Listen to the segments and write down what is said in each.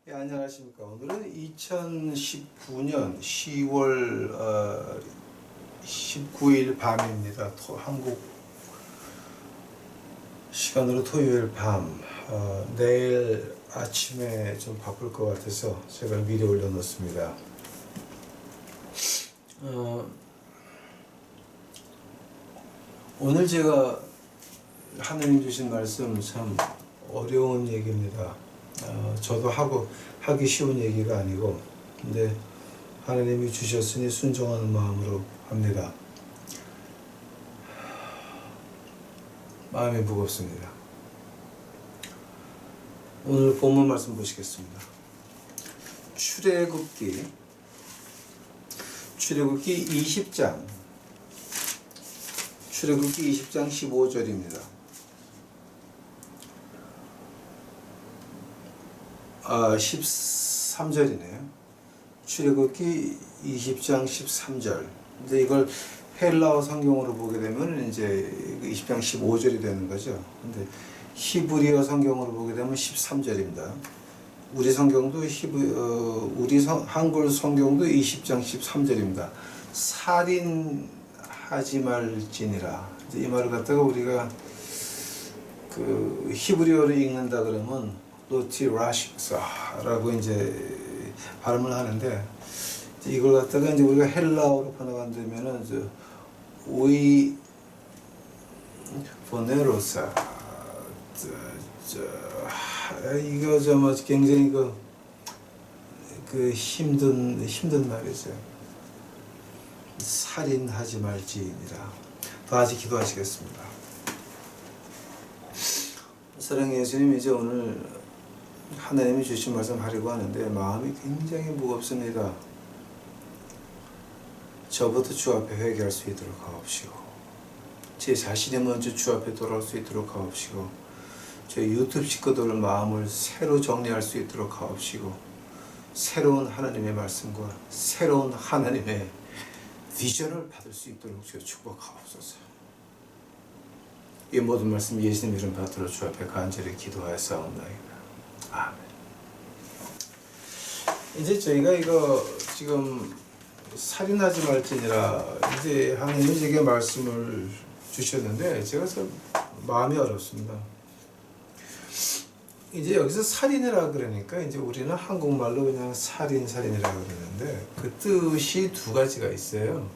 예, 안녕하십니까. 오늘은 2019년 10월 19일 밤입니다. 한국 시간으로 토요일 밤. 내일 아침에 좀 바쁠 것 같아서 제가 미리 올려놓습니다. 오늘 제가 하나님 주신 말씀 참 어려운 얘기입니다. 저도 하기 쉬운 얘기가 아니고, 근데 하나님이 주셨으니 순종하는 마음으로 합니다. 마음이 무겁습니다. 오늘 본문 말씀 보시겠습니다. 출애굽기 20장 15절입니다. 13절이네요. 출애굽기 20장 13절. 근데 이걸 헬라어 성경으로 보게 되면 이제 20장 15절이 되는 거죠. 근데 히브리어 성경으로 보게 되면 13절입니다. 우리 성경도 한글 성경도 20장 13절입니다. 살인하지 말지니라. 이제 이 말을 갖다가 우리가 그 히브리어로 읽는다 그러면 로티라식사라고 이제 발음을 하는데, 이걸 갖다가 이제 우리가 헬라어로 번역한다면은 오이 보네로사 이거 뭐 굉장히 그 힘든 말이죠. 살인하지 말지니라. 다 같이 기도하시겠습니다. 사랑의 예수님, 이제 오늘 하나님이 주신 말씀 하려고 하는데 마음이 굉장히 무겁습니다. 저부터 주 앞에 회개할 수 있도록 하옵시고, 제 자신이 먼저 주 앞에 돌아올 수 있도록 하옵시고, 저희 유튜브 식구들 마음을 새로 정리할 수 있도록 하옵시고, 새로운 하나님의 말씀과 새로운 하나님의 비전을 받을 수 있도록 주여 축복하옵소서. 이 모든 말씀 예수님 이름 받들어 주 앞에 간절히 기도하였사옵나이다. 아멘. 이제 저희가 이거 지금 살인하지 말지니라 이제 하나님이 제게 말씀을 주셨는데, 제가 참 마음이 어렵습니다. 이제 여기서 살인이라 그러니까 이제 우리는 한국말로 그냥 살인이라 그러는데, 그 뜻이 두 가지가 있어요.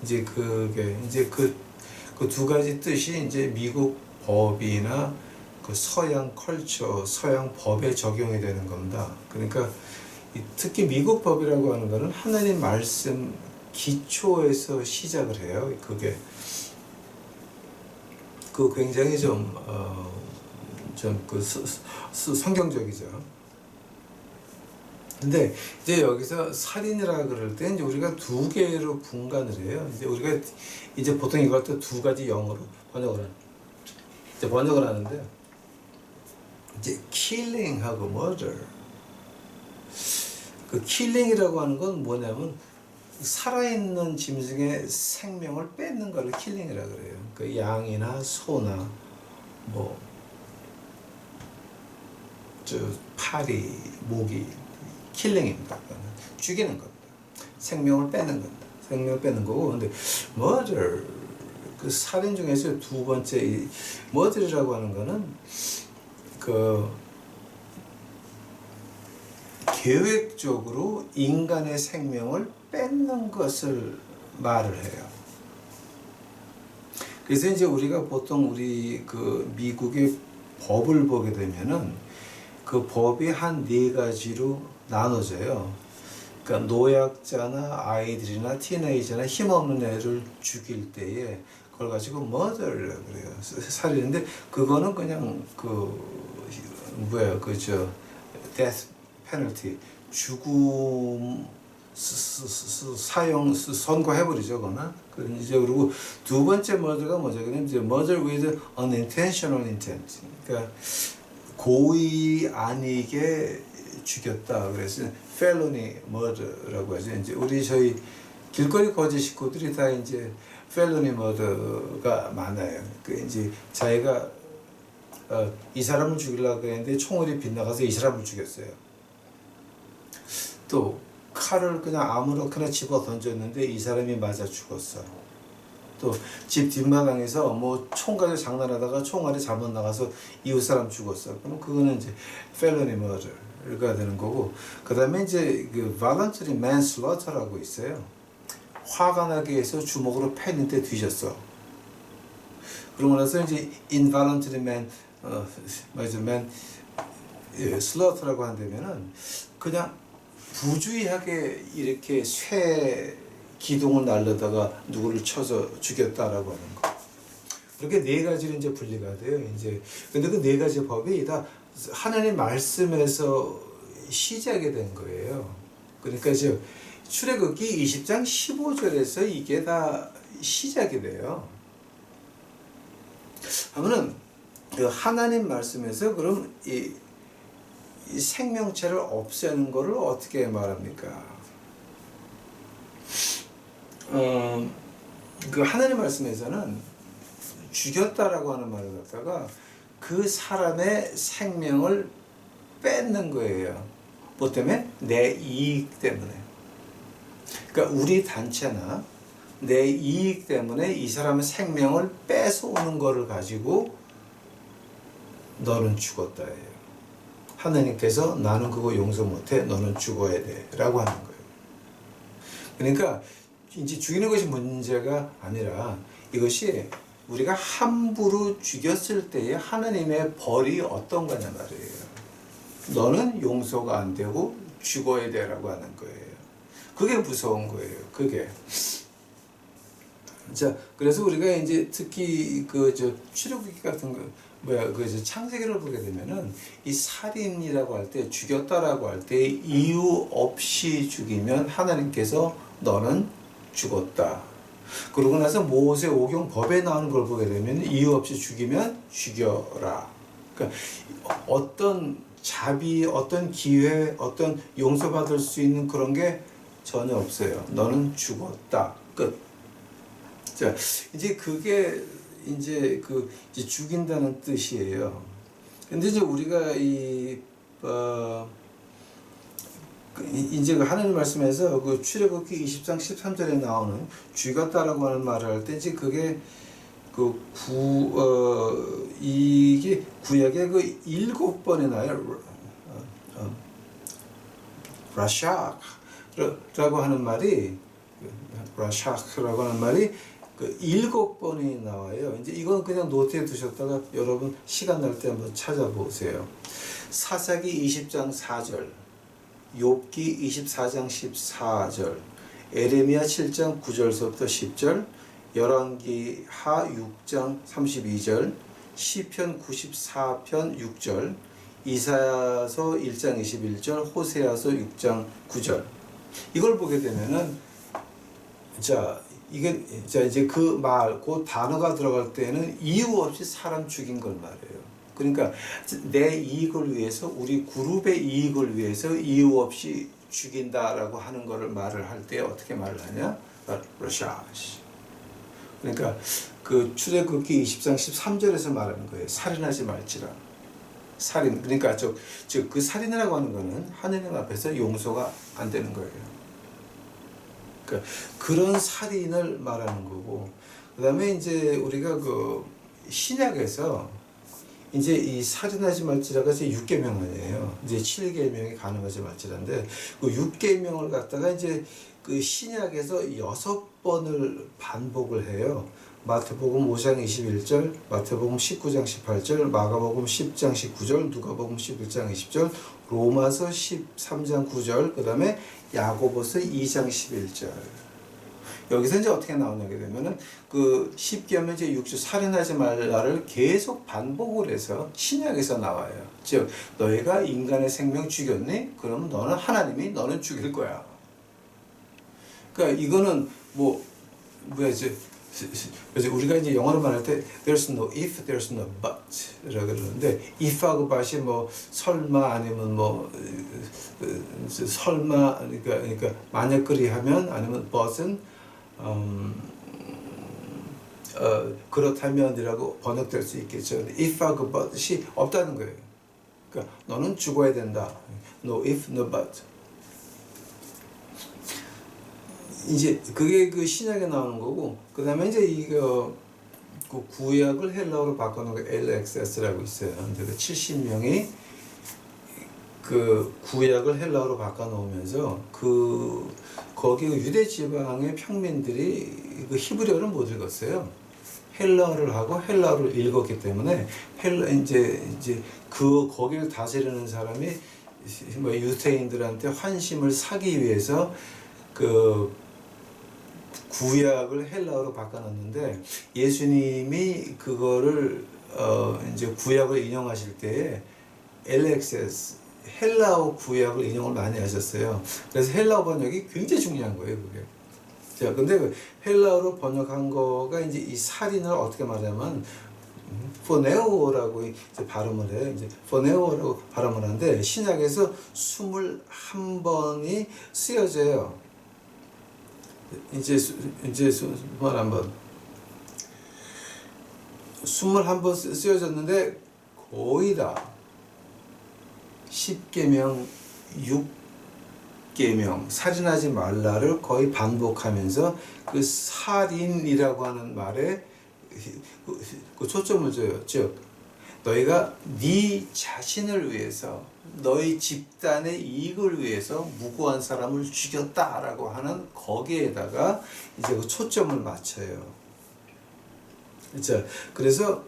이제 그게 이제 그 두 가지 뜻이 이제 미국 법이나 그 서양 컬처, 서양 법에 적용이 되는 겁니다. 그러니까 특히 미국 법이라고 하는 거는 하나님 말씀 기초에서 시작을 해요. 그게 굉장히 좀 성경적이죠. 근데 이제 여기서 살인이라 그럴 때 이제 우리가 두 개로 분간을 해요. 이제 우리가 이제 보통 이걸 또 두 가지 영어로 번역을 하는데, 이제 killing하고 murder. 그 killing이라고 하는 건 뭐냐면 살아있는 짐승의 생명을 뺏는 걸 killing이라 그래요. 그 양이나 소나 파리, 모기, 킬링입니다. 죽이는 겁니다. 생명을 빼는 겁니다. 생명을 빼는 거고, 근데 murder, 그 살인 중에서 두 번째 이 murder이라고 하는 거는 그 계획적으로 인간의 생명을 뺏는 것을 말을 해요. 그래서 이제 우리가 보통 우리 그 미국의 법을 보게 되면은 그 법이 한 네 가지로 나눠져요. 그러니까 노약자나 아이들이나 티네이저나 힘없는 애를 죽일 때에 그걸 가지고 murder라고 그래요. 살인인데, 그거는 그냥 death penalty, 죽음 선고해버리죠, 그거는. 이제 그리고 두 번째 murder가 뭐죠? 그럼 이제 murder with unintentional intent. 그러니까 고의 아니게 죽였다. 그래서 felony murder라고 하죠. 이제 저희 길거리 거지 식구들이 다 이제 felony murder가 많아요. 그 이제 자기가 이 사람을 죽이려고 했는데 총알이 빗나가서 이 사람을 죽였어요. 또 칼을 그냥 아무렇게나 집어 던졌는데 이 사람이 맞아 죽었어. 또 집 뒷마당에서 뭐 총 가지고 장난하다가 총알이 잘못 나가서 이웃 사람 죽었어. 그럼 그거는 이제 felony murder가 되는 거고, 그 다음에 이제 그 voluntary manslaughter라고 있어요. 화가 나게 해서 주먹으로 패는데 뒤졌어. 그러고 나서 이제 involuntary slaughter라고 한다면은 그냥 부주의하게 이렇게 쇠 기둥을 날려다가 누구를 쳐서 죽였다라고 하는 거. 그렇게 네 가지로 이제 분리가 돼요. 이제 근데 그 네 가지 법이 다 하나님 말씀에서 시작이 된 거예요. 그러니까 이제 출애굽기 20장 15절에서 이게 다 시작이 돼요. 그러면은 그 하나님 말씀에서 그럼 이 생명체를 없애는 거를 어떻게 말합니까? 그 하나님 말씀에서는 죽였다라고 하는 말을 갖다가 그 사람의 생명을 뺏는 거예요. 뭐 때문에? 내 이익 때문에. 그러니까 우리 단체나 내 이익 때문에 이 사람의 생명을 뺏어오는 거를 가지고 너는 죽었다예요. 하나님께서 나는 그거 용서 못해, 너는 죽어야 돼 라고 하는 거예요. 그러니까 이제 죽이는 것이 문제가 아니라 이것이 우리가 함부로 죽였을 때의 하나님의 벌이 어떤 거냐 말이에요. 너는 용서가 안 되고 죽어야 돼라고 하는 거예요. 그게 무서운 거예요. 그게. 자, 그래서 우리가 이제 특히 출애굽기 같은 거 창세기를 보게 되면은 이 살인이라고 할 때, 죽였다라고 할 때 이유 없이 죽이면 하나님께서 너는 죽었다. 그러고 나서 모세 오경 법에 나오는 걸 보게 되면 이유 없이 죽이면 죽여라. 그러니까 어떤 자비, 어떤 기회, 어떤 용서받을 수 있는 그런 게 전혀 없어요. 너는 죽었다. 끝. 자, 이제 그게 이제 이제 죽인다는 뜻이에요. 근데 이제 우리가 이제 하나님 말씀에서 그 출애굽기 20장 13절에 나오는 죽였다라고 하는 말을 할 때 이제 그게 이게 구약에 7번에 나와요. 라샤크라고 하는 말이 라샤크라고 하는 말이 7번이 나와요. 이제 이건 그냥 노트에 두셨다가 여러분 시간 날 때 한번 찾아보세요. 사사기 20장 4절, 욥기 24장 14절, 에레미야 7장 9절서부터 10절, 열왕기 하 6장 32절, 시편 94편 6절, 이사야서 1장 21절, 호세아서 6장 9절. 이걸 보게 되면은 이제 그 단어가 들어갈 때는 이유 없이 사람 죽인 걸 말해요. 그러니까 내 이익을 위해서, 우리 그룹의 이익을 위해서 이유 없이 죽인다라고 하는 거를 말을 할 때 어떻게 말을 하냐? 러샤시. 그러니까 그 출애굽기 20장 13절에서 말하는 거예요. 살인하지 말지라. 살인. 그러니까 그 살인이라고 하는 거는 하느님 앞에서 용서가 안 되는 거예요. 그러니까 그런 살인을 말하는 거고, 그 다음에 이제 우리가 신약에서 이제 이 살인하지 말지라가 이제 6계명 아니에요. 이제 7계명이 가늠하지 말지라인데, 그 6계명을 갖다가 이제 그 신약에서 6번을 반복을 해요. 마태복음 5장 21절, 마태복음 19장 18절, 마가복음 10장 19절, 누가복음 11장 20절, 로마서 13장 9절, 그 다음에 야고보서 2장 11절. 여기서 이제 어떻게 나오냐게 되면은 그 10계명 이제 6주 살인하지 말라를 계속 반복을 해서 신약에서 나와요. 즉 너희가 인간의 생명 죽였니? 그럼 너는 하나님이 너는 죽일 거야. 그러니까 이거는 그래서 우리가 이제 영어로 말할 때 there's no if, there's no but라고 그러는데 if하고 but이 설마 아니면 설마 그러니까 만약 그리하면 아니면 but은 그렇다면이라고 번역될 수 있겠죠. if하고 but이 없다는 거예요. 그러니까 너는 죽어야 된다. No if, no but. 이제 그게 그 신약에 나오는 거고, 그 다음에 이제 이거 그 구약을 헬라어로 바꿔놓은 거 LXS라고 있어요. 근데 그 70명이 그 구약을 헬라어로 바꿔놓으면서 거기 유대 지방의 평민들이 그 히브리어를 못 읽었어요. 헬라어를 하고 헬라어를 읽었기 때문에 이제 거기를 다스리는 사람이 뭐 유대인들한테 환심을 사기 위해서 그 구약을 헬라어로 바꿔놨는데, 예수님이 그거를 이제 구약을 인용하실 때에 LXS 헬라어 구약을 인용을 많이 하셨어요. 그래서 헬라어 번역이 굉장히 중요한 거예요, 그게. 자, 근데 그 헬라어로 번역한 거가 이제 이 살인을 어떻게 말하면 포네오라고 이제 발음을 해요. 이제 포네오라고 발음을 하는데, 신약에서 21번이 쓰여져요. 이제 21번 21번 쓰여졌는데 거의 다 10계명 6계명 살인하지 말라를 거의 반복하면서 그 살인이라고 하는 말에 그 초점을 줘요. 즉 너희가 네 자신을 위해서, 너희 집단의 이익을 위해서 무고한 사람을 죽였다라고 하는 거기에다가 이제 그 초점을 맞춰요. 자, 그래서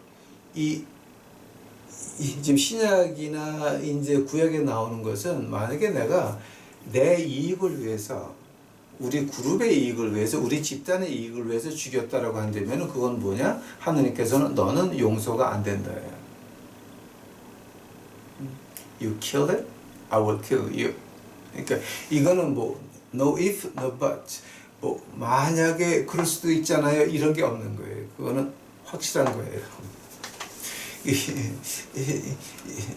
지금 신약이나 이제 구약에 나오는 것은, 만약에 내가 내 이익을 위해서, 우리 그룹의 이익을 위해서, 우리 집단의 이익을 위해서 죽였다라고 한다면 그건 뭐냐? 하느님께서는 너는 용서가 안 된다. You kill it, I will kill you. 그러니까 이거는 뭐 no if, no but, 뭐 만약에 그럴 수도 있잖아요, 이런 게 없는 거예요. 그거는 확실한 거예요.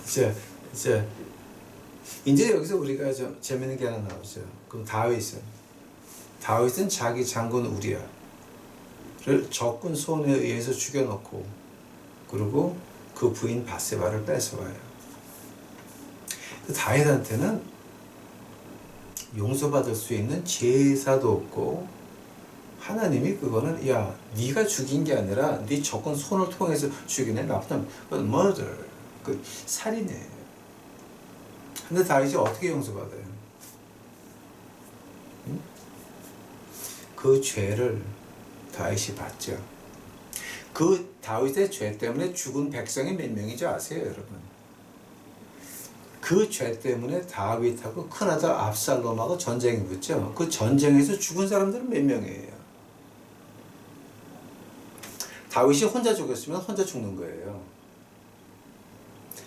자, 이제 여기서 우리가 좀 재밌는 게 하나 나오죠. 그럼 다윗은 자기 장군 우리야를 적군 손에 의해서 죽여놓고, 그리고 그 부인 바세바를 뺏어와요. 다윗한테는 용서받을 수 있는 제사도 없고, 하나님이 그거는 야 네가 죽인 게 아니라 네 적군 손을 통해서 죽인 애 나쁘다면 그건 murder, 그 살인이에요. 근데 다윗이 어떻게 용서받아요? 그 죄를 다윗이 받죠. 그 다윗의 죄 때문에 죽은 백성이 몇 명인지 아세요, 여러분? 그 죄 때문에 다윗하고 큰아들 압살롬하고 전쟁이 붙죠. 그 전쟁에서 죽은 사람들은 몇 명이에요? 다윗이 혼자 죽였으면 혼자 죽는 거예요.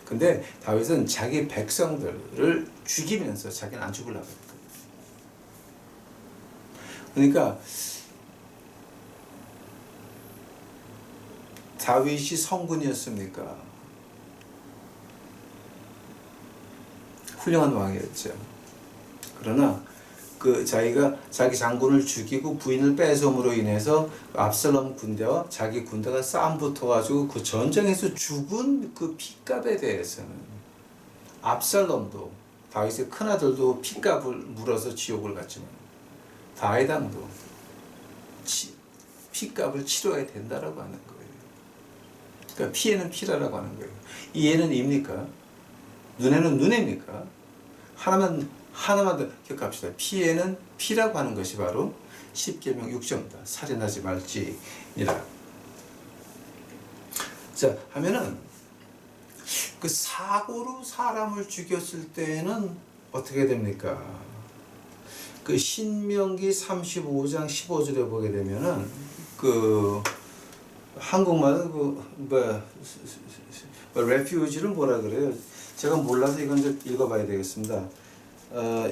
근데 다윗은 자기 백성들을 죽이면서 자기는 안 죽으려고 했거든요. 그러니까 다윗이 성군이었습니까? 훌륭한 왕이었죠. 그러나 자기가 자기 장군을 죽이고 부인을 뺏음으로 인해서 압살롬 군대와 자기 군대가 싸움 붙어가지고 그 전쟁에서 죽은 그 핏값에 대해서는 압살롬도, 다윗의 큰아들도 핏값을 물어서 지옥을 갔지만 다윗 왕도 핏값을 치러야 된다라고 하는 거예요. 그러니까 피에는 피라라고 하는 거예요. 이에는 입니까? 눈에는 눈입니까? 하나만 더 기억합시다. 피에는 피라고 하는 것이 바로 10계명 6조입니다. 살인하지 말지니라. 자, 하면은 그 사고로 사람을 죽였을 때는 어떻게 됩니까? 그 신명기 35장 15절에 보게 되면은 그 한국말은 refuge를 뭐라 그래요? 제가 몰라서 이건 좀 읽어봐야 되겠습니다.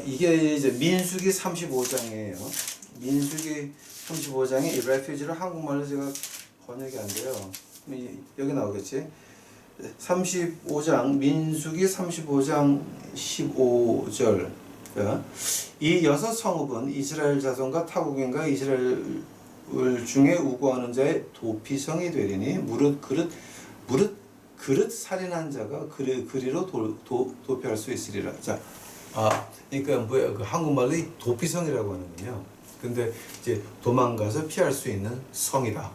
이게 이제 민수기 35장이에요. 민수기 35장에 이 refuge를 한국말로 제가 번역이 안 돼요. 여기 나오겠지? 35장, 민수기 35장 15절. 이 6 성읍은 이스라엘 자손과 타국인과 이스라엘 중에 우고하는 자의 도피성이 되리니 무릇 살인한 자가 그리로 도피할 수 있으리라. 자, 그러니까 뭐야? 그 한국말로 도피성이라고 하는군요. 근데 이제 도망가서 피할 수 있는 성이다.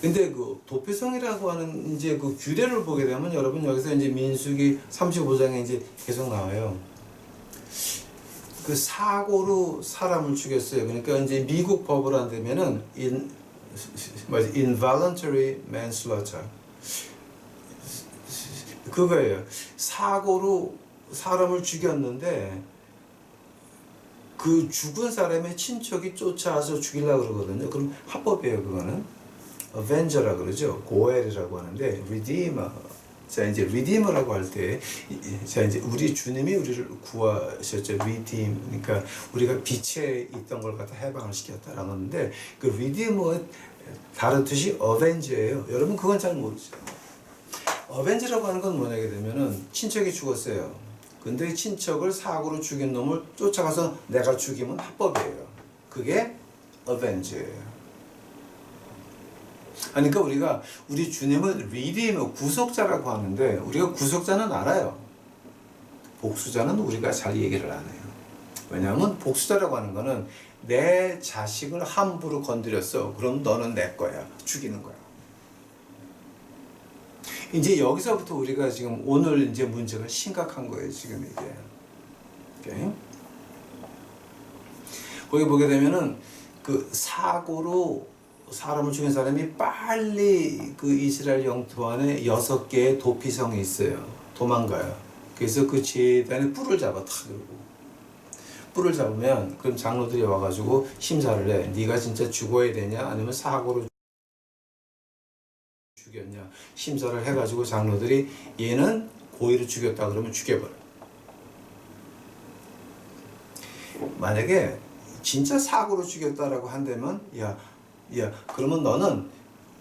근데 그 도피성이라고 하는 이제 그 규례를 보게 되면 여러분 여기서 이제 민수기 35장에 이제 계속 나와요. 그 사고로 사람을 죽였어요. 그러니까 이제 미국 법을 안 되면은 involuntary manslaughter 그거예요. 사고로 사람을 죽였는데 그 죽은 사람의 친척이 쫓아와서 죽이려고 그러거든요. 그럼 합법이에요. 그거는 avenger라 그러죠. 고엘이라고 하는데 redeemer. 자, 이제 redeemer라고 할 때, 자, 이제 우리 주님이 우리를 구하셨죠. redeem. 그러니까 우리가 빛에 있던 걸 갖다 해방을 시켰다라는 건데, 그 redeemer 다른 뜻이 avenger예요. 여러분 그건 잘 모르죠. avenger라고 하는 건 뭐냐게 되면은 친척이 죽었어요. 근데 친척을 사고로 죽인 놈을 쫓아가서 내가 죽이면 합법이에요. 그게 avenger예요. 그러니까 우리가 우리 주님을 리디머 구속자라고 하는데 우리가 구속자는 알아요. 복수자는 우리가 잘 얘기를 안 해요. 왜냐하면 복수자라고 하는 거는 내 자식을 함부로 건드렸어. 그럼 너는 내 거야. 죽이는 거야. 이제 여기서부터 우리가 지금 오늘 이제 문제가 심각한 거예요. 지금 이게. 오케이? 거기 보게 되면은 그 사고로 사람을 죽인 사람이 빨리 그 이스라엘 영토 안에 6개의 도피성이 있어요. 도망가요. 그래서 그 제단에 뿔을 잡아 탁 그러고 뿔을 잡으면 그럼 장로들이 와가지고 심사를 해. 네가 진짜 죽어야 되냐 아니면 사고로 죽였냐 심사를 해가지고 장로들이 얘는 고의로 죽였다 그러면 죽여버려. 만약에 진짜 사고로 죽였다라고 한다면 야 그러면 너는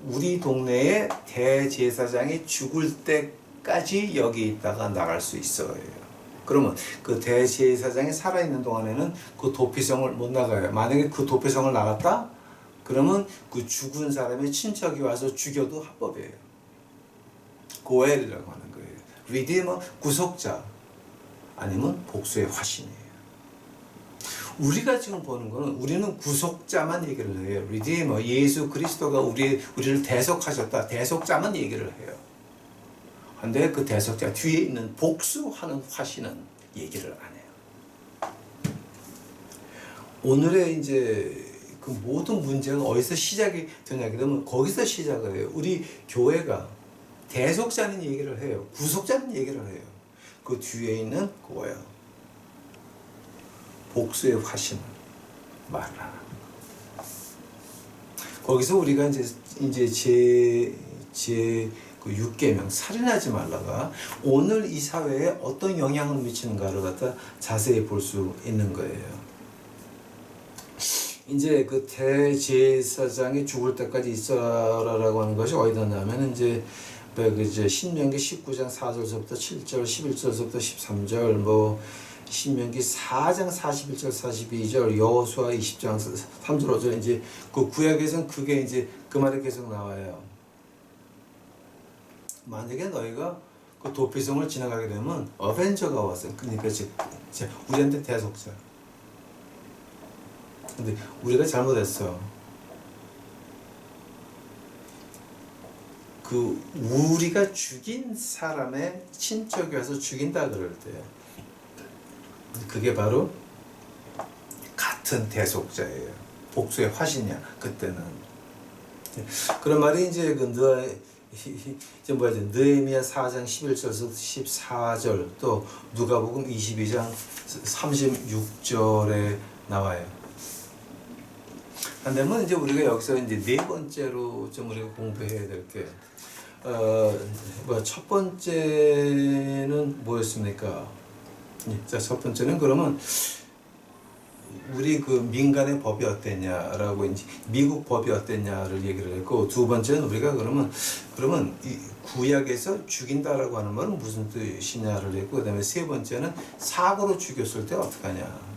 우리 동네의 대제사장이 죽을 때까지 여기 있다가 나갈 수 있어요. 그러면 그 대제사장이 살아있는 동안에는 그 도피성을 못 나가요. 만약에 그 도피성을 나갔다? 그러면 그 죽은 사람의 친척이 와서 죽여도 합법이에요. 고엘이라고 하는 거예요. 리디머 구속자 아니면 복수의 화신이에요. 우리가 지금 보는 거는 우리는 구속자만 얘기를 해요. 리디머 예수 그리스도가 우리를 대속하셨다. 대속자만 얘기를 해요. 근데 그 대속자 뒤에 있는 복수하는 화신은 얘기를 안 해요. 오늘의 이제 그 모든 문제가 어디서 시작이 되냐 그러면 거기서 시작을 해요. 우리 교회가 대속자는 얘기를 해요. 구속자는 얘기를 해요. 그 뒤에 있는 그거예요. 복수의 화신 말을 하는 거기서 우리가 이제 그 6계명 살인하지 말라가 오늘 이 사회에 어떤 영향을 미치는가를 갖다 자세히 볼 수 있는 거예요. 이제 그 대제사장이 죽을 때까지 있어라라고 하는 것이 어디다 나면 이제 신명기 19장 4절서부터 7절, 11절서부터 13절 뭐 신명기 4장 41절 42절 여호수아 20장 3절 5절 이제 그 구약에서는 그게 이제 그 말이 계속 나와요. 만약에 너희가 그 도피성을 지나가게 되면 어벤져가 왔어요. 그러니까 우리한테 대속자. 근데 우리가 잘못했어. 그 우리가 죽인 사람의 친척이 와서 죽인다 그럴 때 그게 바로 같은 대속자예요. 복수의 화신이야. 그때는 그런 말이 이제 느헤미야 4장 11절에서 14절 또 누가복음 22장 36절에 나와요. 그러면 이제 우리가 여기서 이제 네 번째로 좀 우리가 공부해야 될 게 첫 번째는 뭐였습니까? 자, 첫 번째는 그러면 우리 그 민간의 법이 어땠냐라고 이제 미국 법이 어땠냐를 얘기를 했고 두 번째는 우리가 그러면 이 구약에서 죽인다라고 하는 말은 무슨 뜻이냐를 했고 그다음에 세 번째는 사고로 죽였을 때 어떡하냐.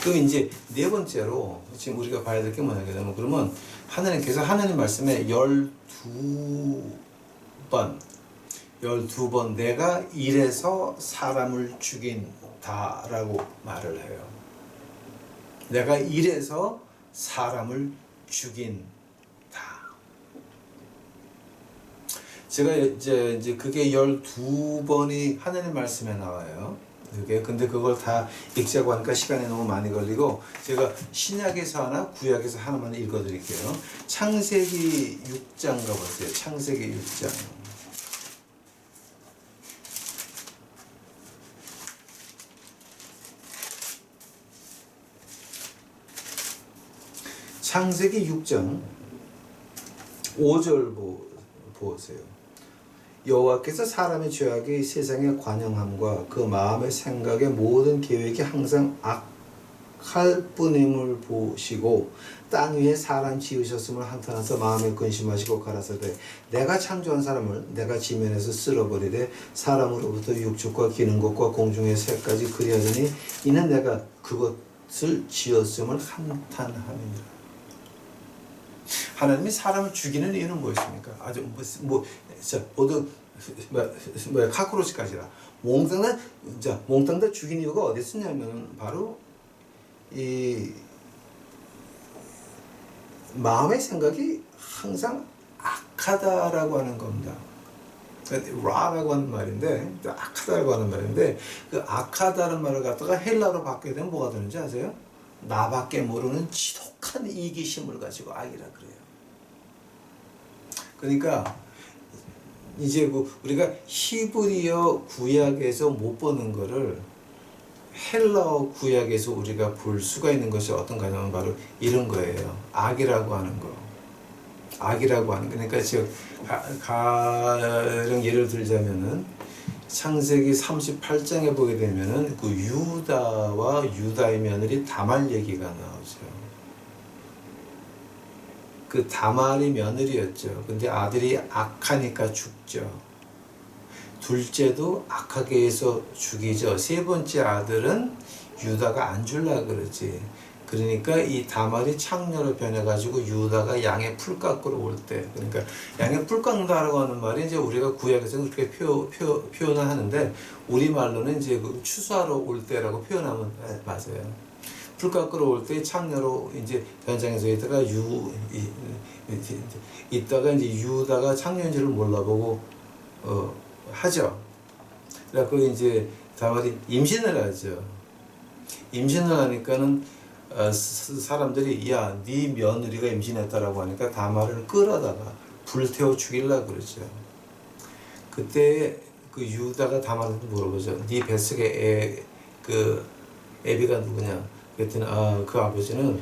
그럼 이제 네 번째로 지금 우리가 봐야 될 게 뭐냐면 그러면 하나님께서 하나님 말씀에 12번 내가 이래서 사람을 죽인다라고 말을 해요. 내가 이래서 사람을 죽인다. 제가 이제 그게 12번이 하나님 말씀에 나와요. 그게 근데 그걸 다 읽자고 하니까 시간이 너무 많이 걸리고 제가 신약에서 하나 구약에서 하나만 읽어 드릴게요. 창세기 6장 가보세요. 창세기 6장. 창세기 6장 5절 보세요. 여호와께서 사람의 죄악이 세상에 관영함과 그 마음의 생각의 모든 계획이 항상 악할 뿐임을 보시고 땅 위에 사람 지으셨음을 한탄하서 마음에 근심하시고 가라사대 내가 창조한 사람을 내가 지면에서 쓸어버리되 사람으로부터 육축과 기는 것과 공중의 새까지 그리하더니 이는 내가 그것을 지었음을 한탄함이니라. 하나님이 사람을 죽이는 이유는 무엇입니까? 아주 모두 카크로치까지라 몽땅 다 죽인 이유가 어디 있었냐면 바로 이 마음의 생각이 항상 악하다라고 하는 겁니다. 라라고 하는 말인데 악하다라고 하는 말인데 그 악하다는 말을 갖다가 헬라로 바뀌게 되면 뭐가 되는지 아세요? 나밖에 모르는 지독한 이기심을 가지고 악이라 그래요. 그러니까 이제 우리가 히브리어 구약에서 못 보는 거를 헬라어 구약에서 우리가 볼 수가 있는 것이 어떤 거냐면 바로 이런 거예요. 악이라고 하는 거. 악이라고 하는 거. 그러니까 지금 가령 예를 들자면은 창세기 38장에 보게 되면은 그 유다와 유다의 며느리 다말 얘기가 나오죠. 그 다말이 며느리였죠. 근데 아들이 악하니까 죽죠. 둘째도 악하게 해서 죽이죠. 세 번째 아들은 유다가 안 줄라 그러지. 그러니까 이 다말이 창녀로 변해가지고 유다가 양의 풀 깎으러 올 때, 그러니까 양의 풀 깎는다라고 하는 말이 이제 우리가 구약에서 그렇게 표현을 하는데 우리 말로는 이제 그 추수하러 올 때라고 표현하면 맞아요. 풀 깎으러 올 때 창녀로 이제 현장에서 있다가 이따가 이제 유다가 창녀인지를 몰라보고 하죠. 그래서 이제 다말이 임신을 하죠. 임신을 하니까는 사람들이 야, 네 며느리가 임신했다라고 하니까 다말을 끌어다가 불태워 죽이려고 그러죠. 그때 그 유다가 다말한테 물어보죠. 네 뱃속에 애비가 누구냐? 그랬더니 그 아버지는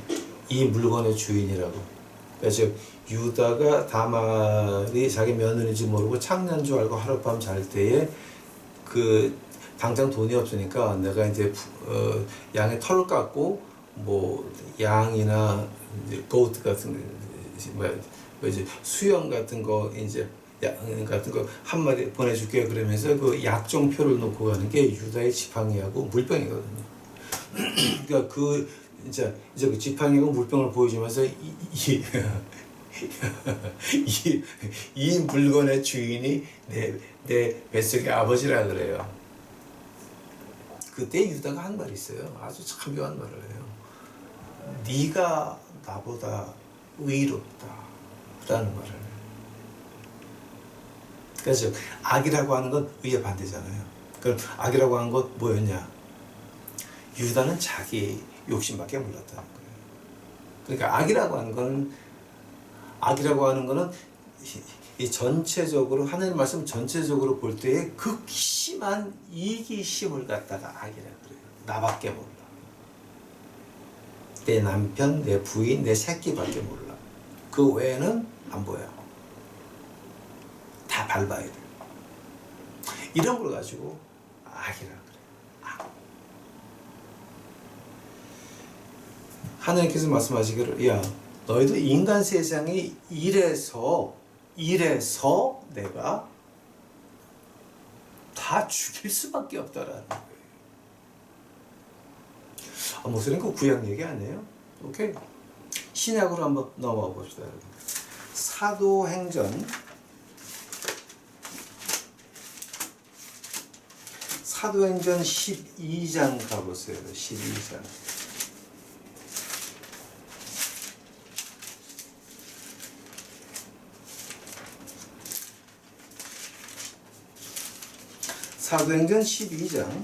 이 물건의 주인이라고. 그래서 유다가 다말이 자기 며느리인지 모르고 창녀인 줄 알고 하룻밤 잘 때에 당장 돈이 없으니까 내가 이제 양의 털을 깎고 뭐 양이나 이제 고트 같은 이제 수염 같은 거 이제 양 같은 거 한 마리 보내줄게 그러면서 그 약종표를 놓고 가는 게 유다의 지팡이하고 물병이거든요. 그러니까 이제 그 지팡이하고 물병을 보여주면서 이 물건의 주인이 내 뱃속의 아버지라 그래요. 그때 유다가 한 말이 있어요. 아주 참 묘한 말을 해요. 네가 나보다 의롭다라는 말을 해요. 그래서 악이라고 하는 건 의의 반대잖아요. 그럼 악이라고 하는 건 뭐였냐? 유다는 자기 욕심밖에 몰랐다는 거예요. 그러니까 악이라고 하는 거는 이 전체적으로 하나님 말씀 전체적으로 볼 때에 극심한 이기심을 갖다가 악이라 그래요. 나밖에 몰라. 내 남편, 내 부인, 내 새끼밖에 몰라. 그 외에는 안 보여. 다 밟아야 돼. 이런 걸 가지고 악이라 그래요. 악. 하나님께서 말씀하시기를 야 너희도 인간 세상이 이래서 내가 다 죽일 수밖에 없다라는 거예요. 목사님 그 구약 얘기 아니에요? 오케이. 신약으로 한번 넘어가 봅시다. 사도행전 12장 가보세요. 12장. 사도행전 12장.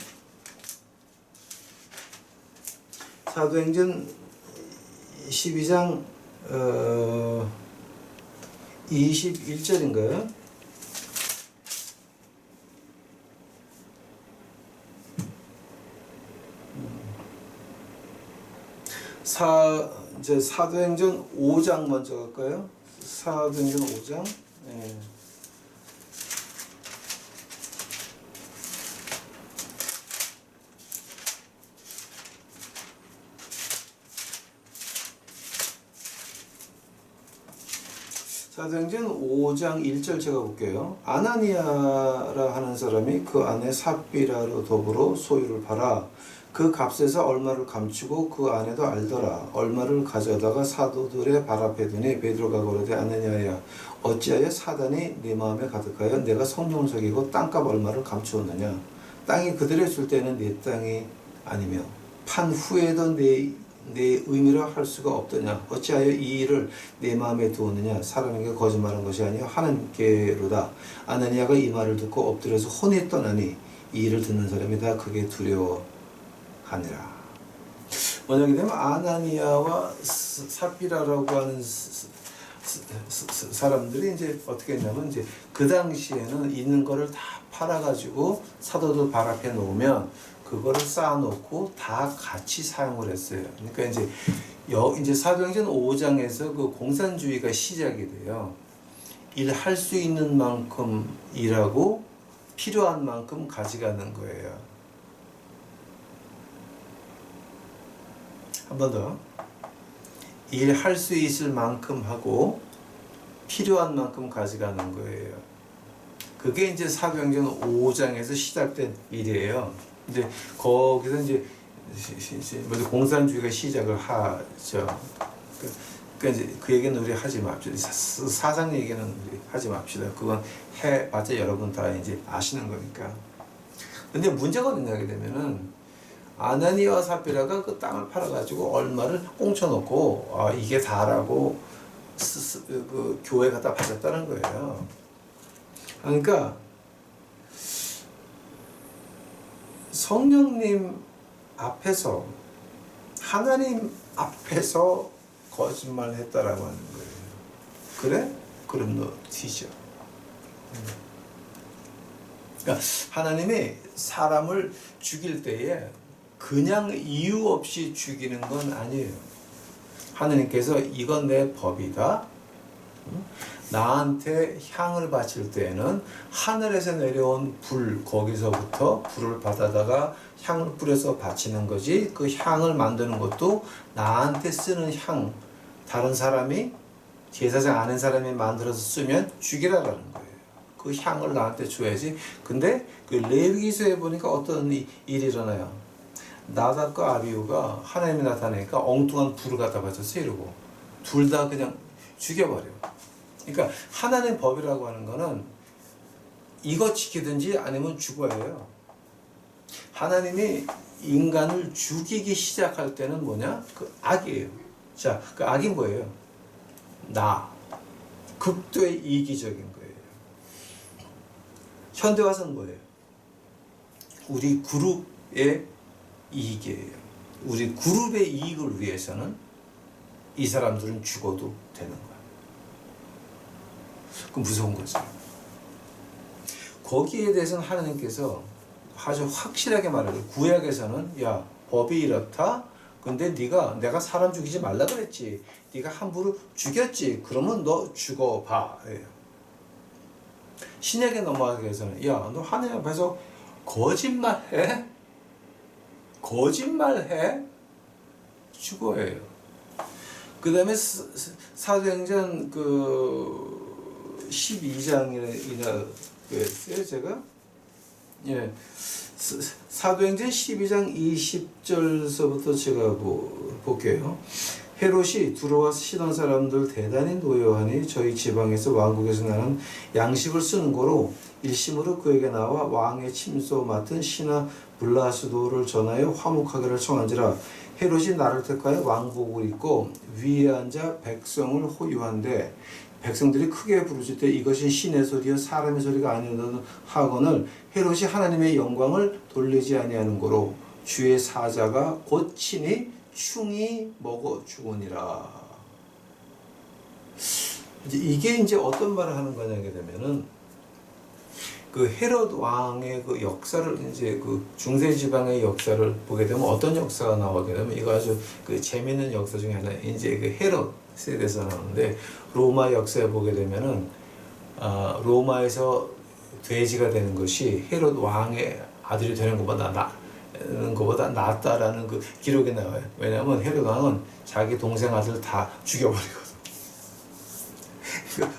사도행전 12장 21절인가요? 이제 사도행전 5장 먼저 갈까요? 사도행전 5장. 예. 사도행전 5장 1절 제가 볼게요. 아나니아라 하는 사람이 그 안에 삽비라로 더불어 소유를 팔아 그 값에서 얼마를 감추고 그 안에도 알더라. 얼마를 가져다가 사도들의 발 앞에 두니 베드로가 고르되 아나니아야 어찌하여 사단이 네 마음에 가득하여 내가 성령을 속이고 땅값 얼마를 감추었느냐. 땅이 그들의 줄 때는 네 땅이 아니며 판 후에도 내 의미로 할 수가 없더냐. 어찌하여 이 일을 내 마음에 두었느냐. 사람에게 거짓말한 것이 아니요 하나님께로다. 아나니아가 이 말을 듣고 엎드려서 혼이 떠나니 이 일을 듣는 사람이 다 크게 두려워하니라. 만약에 되면 아나니아와 삽비라라고 하는 사람들이 이제 어떻게 했냐면 이제 그 당시에는 있는 거를 다 팔아가지고 사도들 발 앞에 놓으면 그거를 쌓아놓고 다 같이 사용을 했어요. 그러니까 이제 사도행전 5장에서 그 공산주의가 시작이 돼요. 일할 수 있는 만큼 일하고 필요한 만큼 가져가는 거예요. 한 번 더. 일할 수 있을 만큼 하고 필요한 만큼 가져가는 거예요. 그게 이제 사도행전 5장에서 시작된 일이에요. 이제 거기서 이제 공산주의가 시작을 하죠. 그러니까 이제 그 얘기는 우리 하지 맙시다. 사상 얘기는 우리 하지 맙시다. 그건 해봤자 여러분 다 이제 아시는 거니까. 근데 문제가 뭐냐게 되면은 아나니아와 삽비라가 그 땅을 팔아가지고 얼마를 꽁쳐놓고 이게 다라고 그 교회 갖다 바쳤다는 거예요. 그러니까 성령님 앞에서 하나님 앞에서 거짓말 했다라고 하는 거예요. 그래? 그럼 너 뒤져. 그러니까 하나님이 사람을 죽일 때에 그냥 이유 없이 죽이는 건 아니에요. 하나님께서 이건 내 법이다. 나한테 향을 바칠 때에는 하늘에서 내려온 불, 거기서부터 불을 받아다가 향을 뿌려서 바치는 거지, 그 향을 만드는 것도 나한테 쓰는 향, 다른 사람이 제사장 아는 사람이 만들어서 쓰면 죽이라라는 거예요. 그 향을 나한테 줘야지. 근데 그 레위기서에 보니까 어떤 일이 일어나요. 나답과 아비후가 하나님이 나타나니까 엉뚱한 불을 갖다 바쳐서 이러고 둘 다 그냥 죽여버려. 그러니까 하나님의 법이라고 하는 거는 이거 지키든지 아니면 죽어야. 하나님이 인간을 죽이기 시작할 때는 뭐냐? 그 악이에요. 자, 그 악이 뭐예요? 극도의 이기적인 거예요. 현대 와서는 뭐예요? 우리 그룹의 이익이에요. 우리 그룹의 이익을 위해서는 이 사람들은 죽어도 되는 거야. 그 무서운 거죠. 거기에 대해서는 하나님께서 아주 확실하게 말해요. 구약에서는 야, 법이 이렇다. 근데 내가 사람 죽이지 말라 그랬지. 네가 함부로 죽였지. 그러면 너 죽어봐. 신약에 넘어가기 위해서는 야, 너 하나님 앞에서 거짓말해? 죽어요. 그 다음에 사도행전 12장이나 그랬어요, 제가. 예. 사도행전 12장 20절서부터 제가 볼게요. 헤롯이 두로와 시돈 사람들 대단히 노여하니 저희 지방에서 왕국에서 나는 양식을 쓰는 거로 일심으로 그에게 나와 왕의 침소 맡은 신하 블라스도를 전하여 화목하기를 청한지라. 헤롯이 나를 택하여 왕복을 입고 위에 앉아 백성을 호유한데 백성들이 크게 부르짖되 이것이 신의 소리여 사람의 소리가 아니오는 하거늘 헤롯이 하나님의 영광을 돌리지 아니하는 거로 주의 사자가 곧 친히 충이 먹어 죽으니라. 이게 이제 어떤 말을 하는 거냐게 되면은 그 헤롯 왕의 그 역사를 이제 그 중세 지방의 역사를 보게 되면 어떤 역사가 나오게 되면 이거 아주 그 재미있는 역사 중에 하나 이제 그 헤롯에 대해서 나오는데 로마 역사에 보게 되면은 로마에서 돼지가 되는 것이 헤롯 왕의 아들이 되는 것보다 낫다라는 그 기록이 나와요. 왜냐하면 헤롯 왕은 자기 동생 아들 다 죽여버리거든.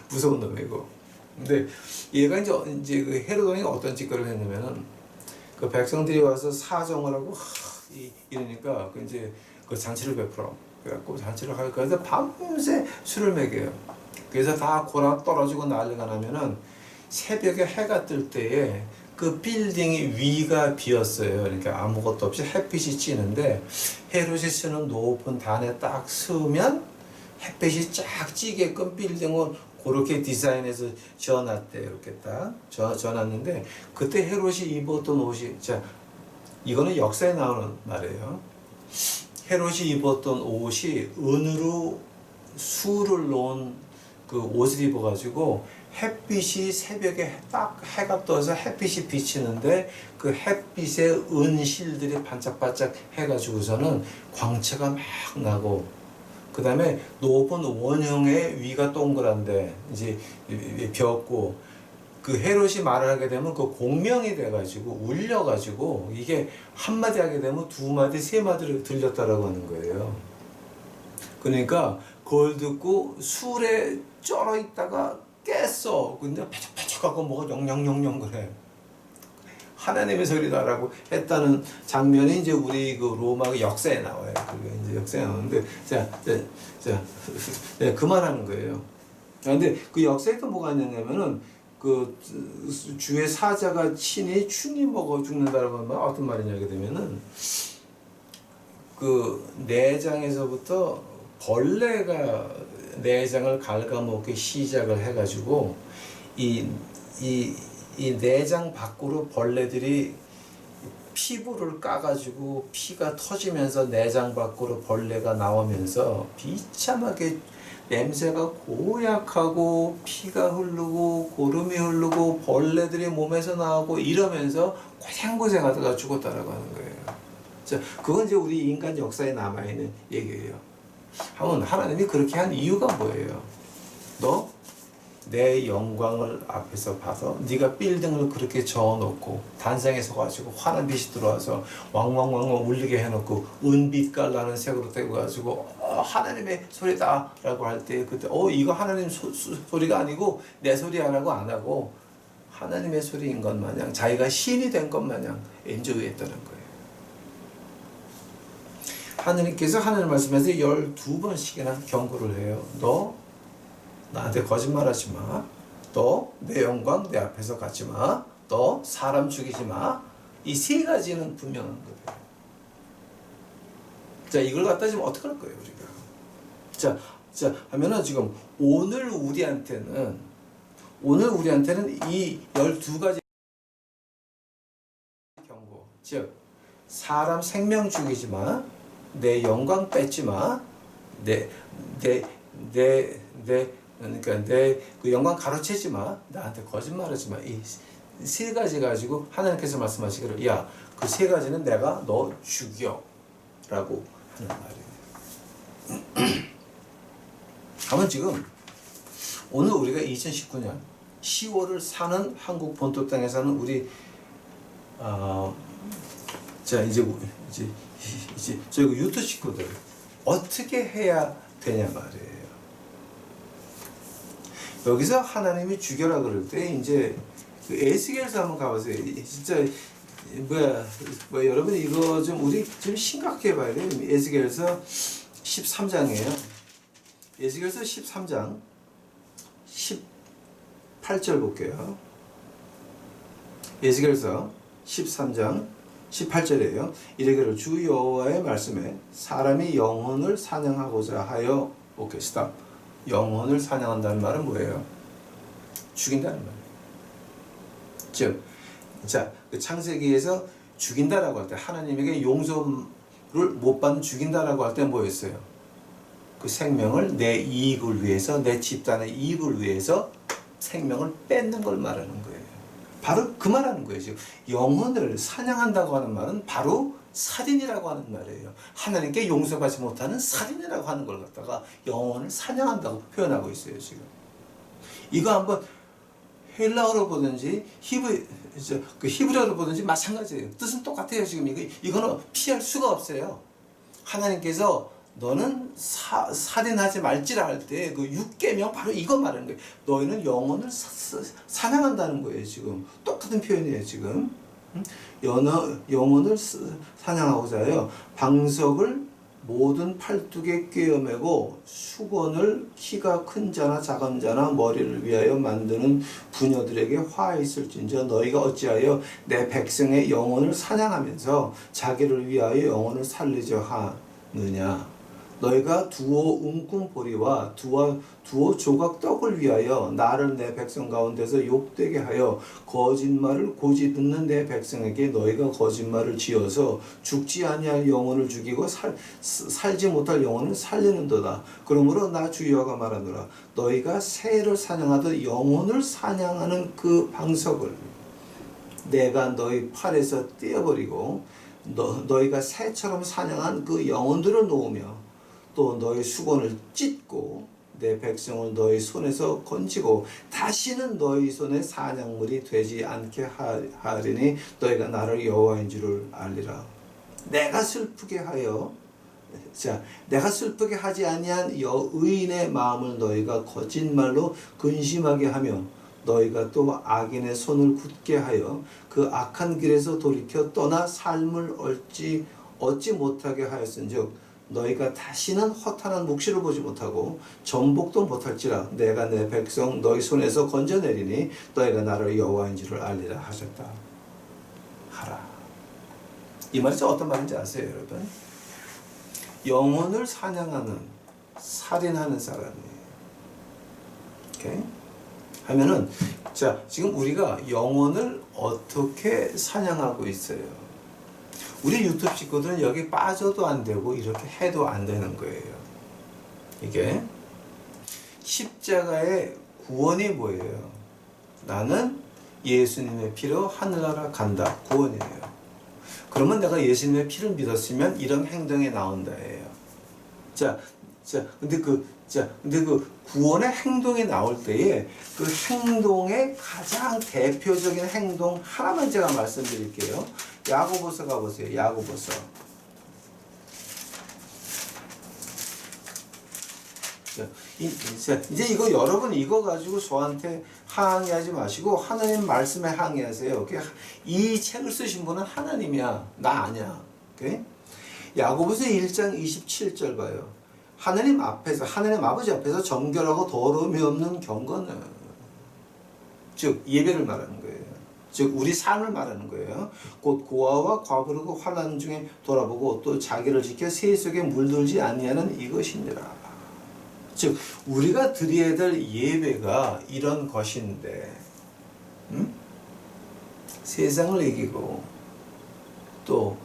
무서운 놈이고. 근데 얘가 이제 그 헤롯 왕이 어떤 짓거리를 했냐면은 그 백성들이 와서 사정을 하고 이러니까 그 이제 그 잔치를 베풀어. 그래갖고 잔치를 하니까 해서 밤새 술을 먹여요. 그래서 다 골아 떨어지고 난리가 나면은 새벽에 해가 뜰 때에 그 빌딩이 위가 비었어요. 그러니까 아무것도 없이 햇빛이 찌는데 헤롯이 쓰는 높은 단에 딱 서면 햇빛이 쫙 찌게끔 빌딩을 그렇게 디자인해서 지어놨대요. 이렇게 딱 지어놨는데 그때 헤롯이 입었던 옷이 이거는 역사에 나오는 말이에요. 헤롯이 입었던 옷이 은으로 수를 놓은 그 옷을 입어가지고 햇빛이 새벽에 딱 해가 떠서 햇빛이 비치는데 그 햇빛에 은실들이 반짝반짝 해가지고서는 광채가 막 나고 그 다음에 높은 원형의 위가 동그란데 이제 벼었고 그 헤롯이 말을 하게 되면 그 공명이 돼가지고 울려가지고 이게 한마디 하게 되면 두 마디 세 마디를 들렸다라고 하는 거예요. 그러니까 그걸 듣고 술에 쩔어 있다가 깼어. 근데 바짝바짝하고 뭐가 영영영영 그래. 하나님의 소리다라고 했다는 장면이 이제 우리 그 로마 역사에 나와요. 그게 이제 역사에 나오는데 그만하는 거예요. 그런데 그 역사에 또 뭐가 있냐면은 그 주의 사자가 친히 충이 먹어 죽는다라고 하면 어떤 말이냐게 되면은 그 내장에서부터 벌레가 내장을 갉아먹기 시작을 해가지고 이 내장 밖으로 벌레들이 피부를 까가지고 피가 터지면서 내장 밖으로 벌레가 나오면서 비참하게 냄새가 고약하고 피가 흐르고 고름이 흐르고 벌레들이 몸에서 나오고 이러면서 고생고생하다가 죽었다라고 하는 거예요. 자, 그건 이제 우리 인간 역사에 남아있는 얘기예요. 하나님이 그렇게 한 이유가 뭐예요? 너 내 영광을 앞에서 봐서 네가 빌딩을 그렇게 저어놓고 단상에 서가지고 환한 빛이 들어와서 왕왕왕왕 울리게 해놓고 은빛 깔나는 색으로 떼고가지고 하나님의 소리다 라고 할 때 그때 이거 하나님 소리가 아니고 내 소리야라고 안 하고 하나님의 소리인 것 마냥 자기가 신이 된 것 마냥 엔조이했다는 거예요. 하느님께서 하나님 말씀에서 12번씩이나 경고를 해요. 너 나한테 거짓말하지 마. 너 내 영광 내 앞에서 갖지 마. 너 사람 죽이지 마. 이 세 가지는 분명한 거예요. 자, 이걸 갖다 지금 어떻게 할 거예요, 우리가? 자, 하면은 지금 오늘 우리한테는 이 12가지 경고. 즉, 사람 생명 죽이지 마. 내 영광 뺏지 마. 그러니까 내 그 영광 가로채지 마. 나한테 거짓말하지 마. 이 세 가지 가지고 하나님께서 말씀하시기를 야, 그 세 가지는 내가 너 죽여 라고 하는 말이에요. 하면 지금 오늘 우리가 2019년 10월을 사는 한국 본토 땅에 사는 우리 이제 저희 유튜브 식구들 어떻게 해야 되냐 말이에요. 여기서 하나님이 죽여라 그럴 때 이제 그 에스겔서 한번 가보세요. 진짜 여러분 이거 좀 우리 좀 심각해 봐야 돼요. 에스겔서 13장이에요. 에스겔서 13장 18절 볼게요. 에스겔서 13장 18절이에요. 이르기를 주 여호와의 말씀에 사람이 영혼을 사냥하고자 하여 오케이 스탑. 영혼을 사냥한다는 말은 뭐예요? 죽인다는 말이에요. 즉, 자, 그 창세기에서 죽인다라고 할 때 하나님에게 용서를 못 받는 죽인다라고 할 때 뭐였어요? 그 생명을 내 이익을 위해서 내 집단의 이익을 위해서 생명을 뺏는 걸 말하는 거예요. 바로 그 말하는 거예요. 지금 영혼을 사냥한다고 하는 말은 바로 살인이라고 하는 말이에요. 하나님께 용서받지 못하는 살인이라고 하는 걸 갖다가 영혼을 사냥한다고 표현하고 있어요. 지금 이거 한번 헬라어로 보든지 히브리어로 보든지 마찬가지예요. 뜻은 똑같아요. 지금 이거는 피할 수가 없어요. 하나님께서 너는 살인하지 말지라 할 때 그 6계명 바로 이거 말하는 거예요. 너희는 영혼을 사냥한다는 거예요. 지금 똑같은 표현이에요. 지금 영혼을 사냥하고자 하여 방석을 모든 팔뚝에 꿰어매고 수건을 키가 큰 자나 작은 자나 머리를 위하여 만드는 부녀들에게 화 있을진저 너희가 어찌하여 내 백성의 영혼을 사냥하면서 자기를 위하여 영혼을 살리려 하느냐. 너희가 두어 웅꿈보리와 두어 조각 떡을 위하여 나를 내 백성 가운데서 욕되게 하여 거짓말을 고지 듣는 내 백성에게 너희가 거짓말을 지어서 죽지 아니할 영혼을 죽이고 살지 못할 영혼을 살리는도다. 그러므로 나 주 여호와가 말하노라. 너희가 새를 사냥하듯 영혼을 사냥하는 그 방석을 내가 너희 팔에서 떼어버리고 너희가 새처럼 사냥한 그 영혼들을 놓으며 또 너희 수건을 찢고 내 백성을 너희 손에서 건지고 다시는 너희 손에 사냥물이 되지 않게 하리니 너희가 나를 여호와인 줄을 알리라. 내가 슬프게 하지 아니한 의인의 마음을 너희가 거짓말로 근심하게 하며 너희가 또 악인의 손을 굳게 하여 그 악한 길에서 돌이켜 떠나 삶을 얻지 못하게 하였은즉 너희가 다시는 허탄한 묵시를 보지 못하고 전복도 못할지라 내가 내 백성 너희 손에서 건져내리니 너희가 나를 여호와인지를 알리라 하셨다. 하라. 이 말이 어떤 말인지 아세요, 여러분? 영혼을 사냥하는 살인하는 사람이에요. 오케이? 하면은 자 지금 우리가 영혼을 어떻게 사냥하고 있어요? 우리 유튜브 식구들은 여기 빠져도 안 되고 이렇게 해도 안 되는 거예요. 이게 십자가의 구원이 뭐예요? 나는 예수님의 피로 하늘나라 간다. 구원이에요. 그러면 내가 예수님의 피를 믿었으면 이런 행동이 나온다예요. 근데 그 구원의 행동이 나올 때에 그 행동의 가장 대표적인 행동 하나만 제가 말씀드릴게요. 야고보서 가보세요. 야고보서. 이제 이거 여러분 이거 가지고 저한테 항의하지 마시고 하나님 말씀에 항의하세요. 이 책을 쓰신 분은 하나님이야. 나 아니야. 오케이? 야고보서 1장 27절 봐요. 하나님 아버지 앞에서 정결하고 더러움이 없는 경건은 즉 예배를 말하는 거예요. 즉 우리 삶을 말하는 거예요. 곧 고아와 과부르고 환난 중에 돌아보고 또 자기를 지켜 새 속에 물들지 아니하는 이것이니라. 즉 우리가 드려야 될 예배가 이런 것인데 세상을 이기고 또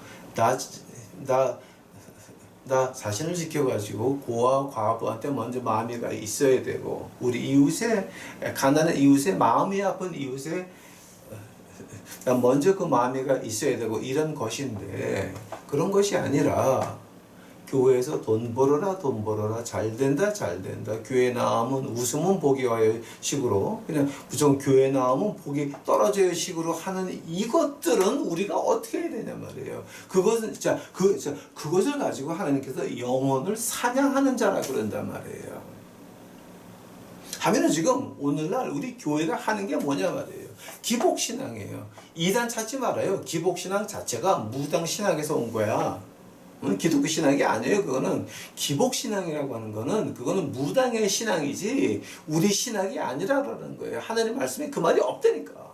나 자신을 지켜가지고 고아 과부한테 먼저 마음이가 있어야 되고 우리 이웃의 가난한 이웃의 마음이 아픈 이웃의 먼저 그 마음이가 있어야 되고 이런 것인데 그런 것이 아니라 교회에서 돈 벌어라 잘된다 교회 나오면 웃으면 복이 와요 식으로 그냥 무조건 교회 나오면 복이 떨어져요 식으로 하는 이것들은 우리가 어떻게 해야 되냐 말이에요. 그것을 가지고 하나님께서 영혼을 사냥하는 자라 그런단 말이에요. 하면은 지금 오늘날 우리 교회가 하는 게 뭐냐 말이에요. 기복신앙이에요. 이단 찾지 말아요. 기복신앙 자체가 무당신앙에서 온 거야. 기독교 신앙이 아니에요. 그거는 기복신앙이라고 하는 거는 그거는 무당의 신앙이지 우리 신앙이 아니라는 거예요. 하나님 말씀에 그 말이 없다니까.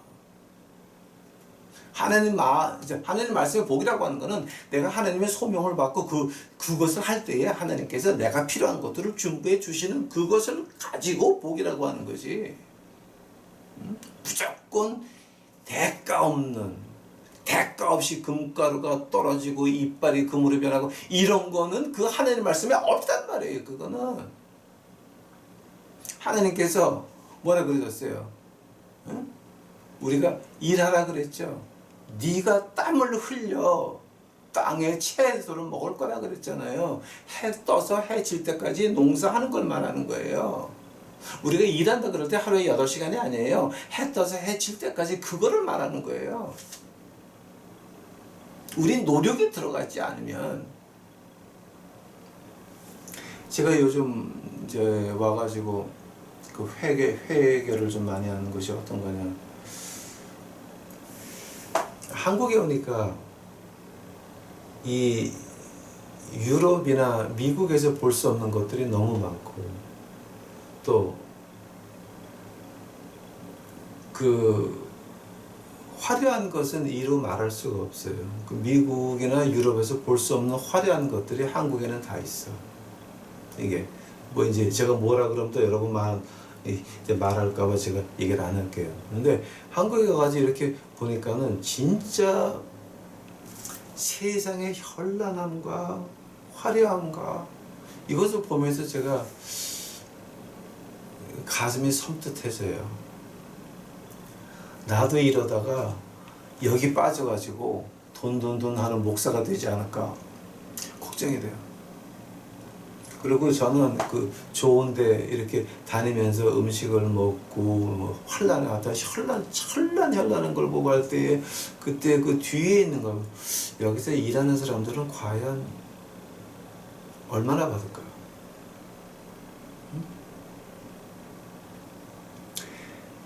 하나님 말씀의 복이라고 하는 거는 내가 하나님의 소명을 받고 그것을 할 때에 하나님께서 내가 필요한 것들을 준비해 주시는 그것을 가지고 복이라고 하는 거지. 무조건 대가 없이 금가루가 떨어지고 이빨이 금으로 변하고 이런 거는 그 하나님 말씀에 없단 말이에요. 그거는 하나님께서 뭐라 그러셨어요? 응? 우리가 일하라 그랬죠. 네가 땀을 흘려 땅에 채소를 먹을 거라 그랬잖아요. 해 떠서 해 질 때까지 농사하는 걸 말하는 거예요. 우리가 일한다 그럴 때 하루에 8시간이 아니에요. 해 떠서 해 질 때까지 그거를 말하는 거예요. 우린 노력이 들어가지 않으면. 제가 요즘 이제 와가지고 그 회계를 좀 많이 하는 것이 어떤 거냐. 한국에 오니까 이 유럽이나 미국에서 볼 수 없는 것들이 너무 많고 또 그 화려한 것은 이루 말할 수가 없어요. 그 미국이나 유럽에서 볼 수 없는 화려한 것들이 한국에는 다 있어. 이게 뭐 이제 제가 뭐라 그러면 또 여러분 이제 말할까봐 제가 얘기를 안 할게요. 근데 한국에 가가지고 이렇게 보니까는 진짜 세상의 현란함과 화려함과 이것을 보면서 제가 가슴이 섬뜩해져요. 나도 이러다가 여기 빠져가지고 돈 하는 목사가 되지 않을까 걱정이 돼요. 그리고 저는 그 좋은데 이렇게 다니면서 음식을 먹고 뭐 현란한 걸 보고 할 때에 그때 그 뒤에 있는 거 여기서 일하는 사람들은 과연 얼마나 받을까요?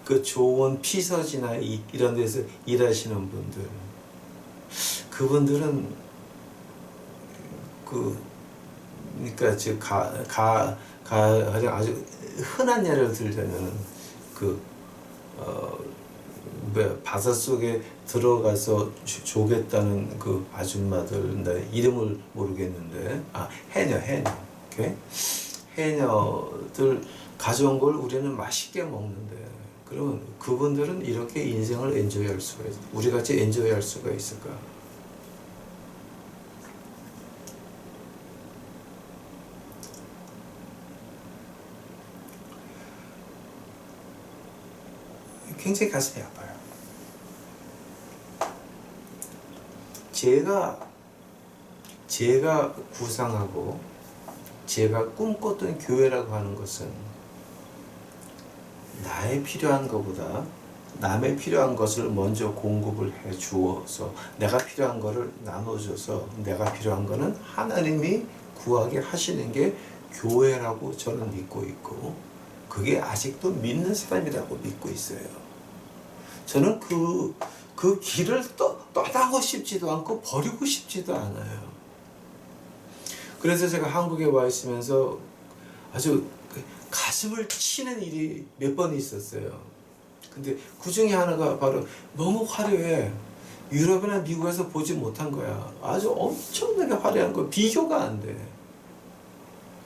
그 좋은 피서지나 이런 데서 일하시는 분들, 그분들은 그러니까 즉 아주 흔한 예를 들자면 바다 속에 들어가서 조겠다는 그 아줌마들, 나 이름을 모르겠는데, 해녀, 오케이? 해녀들 가져온 걸 우리는 맛있게 먹는데, 그러면 그분들은 이렇게 인생을 엔조이할 수가 있어. 우리 같이 엔조이할 수가 있을까? 굉장히 가슴이 아파요. 제가 구상하고 제가 꿈꿨던 교회라고 하는 것은 나의 필요한 것보다 남의 필요한 것을 먼저 공급을 해 주어서 내가 필요한 것을 나눠줘서 내가 필요한 것은 하나님이 구하게 하시는 게 교회라고 저는 믿고 있고 그게 아직도 믿는 사람이라고 믿고 있어요. 저는 그 길을 떠나고 싶지도 않고 버리고 싶지도 않아요. 그래서 제가 한국에 와 있으면서 아주 가슴을 치는 일이 몇 번 있었어요. 근데 그 중에 하나가 바로 너무 화려해. 유럽이나 미국에서 보지 못한 거야. 아주 엄청나게 화려한 거, 비교가 안 돼.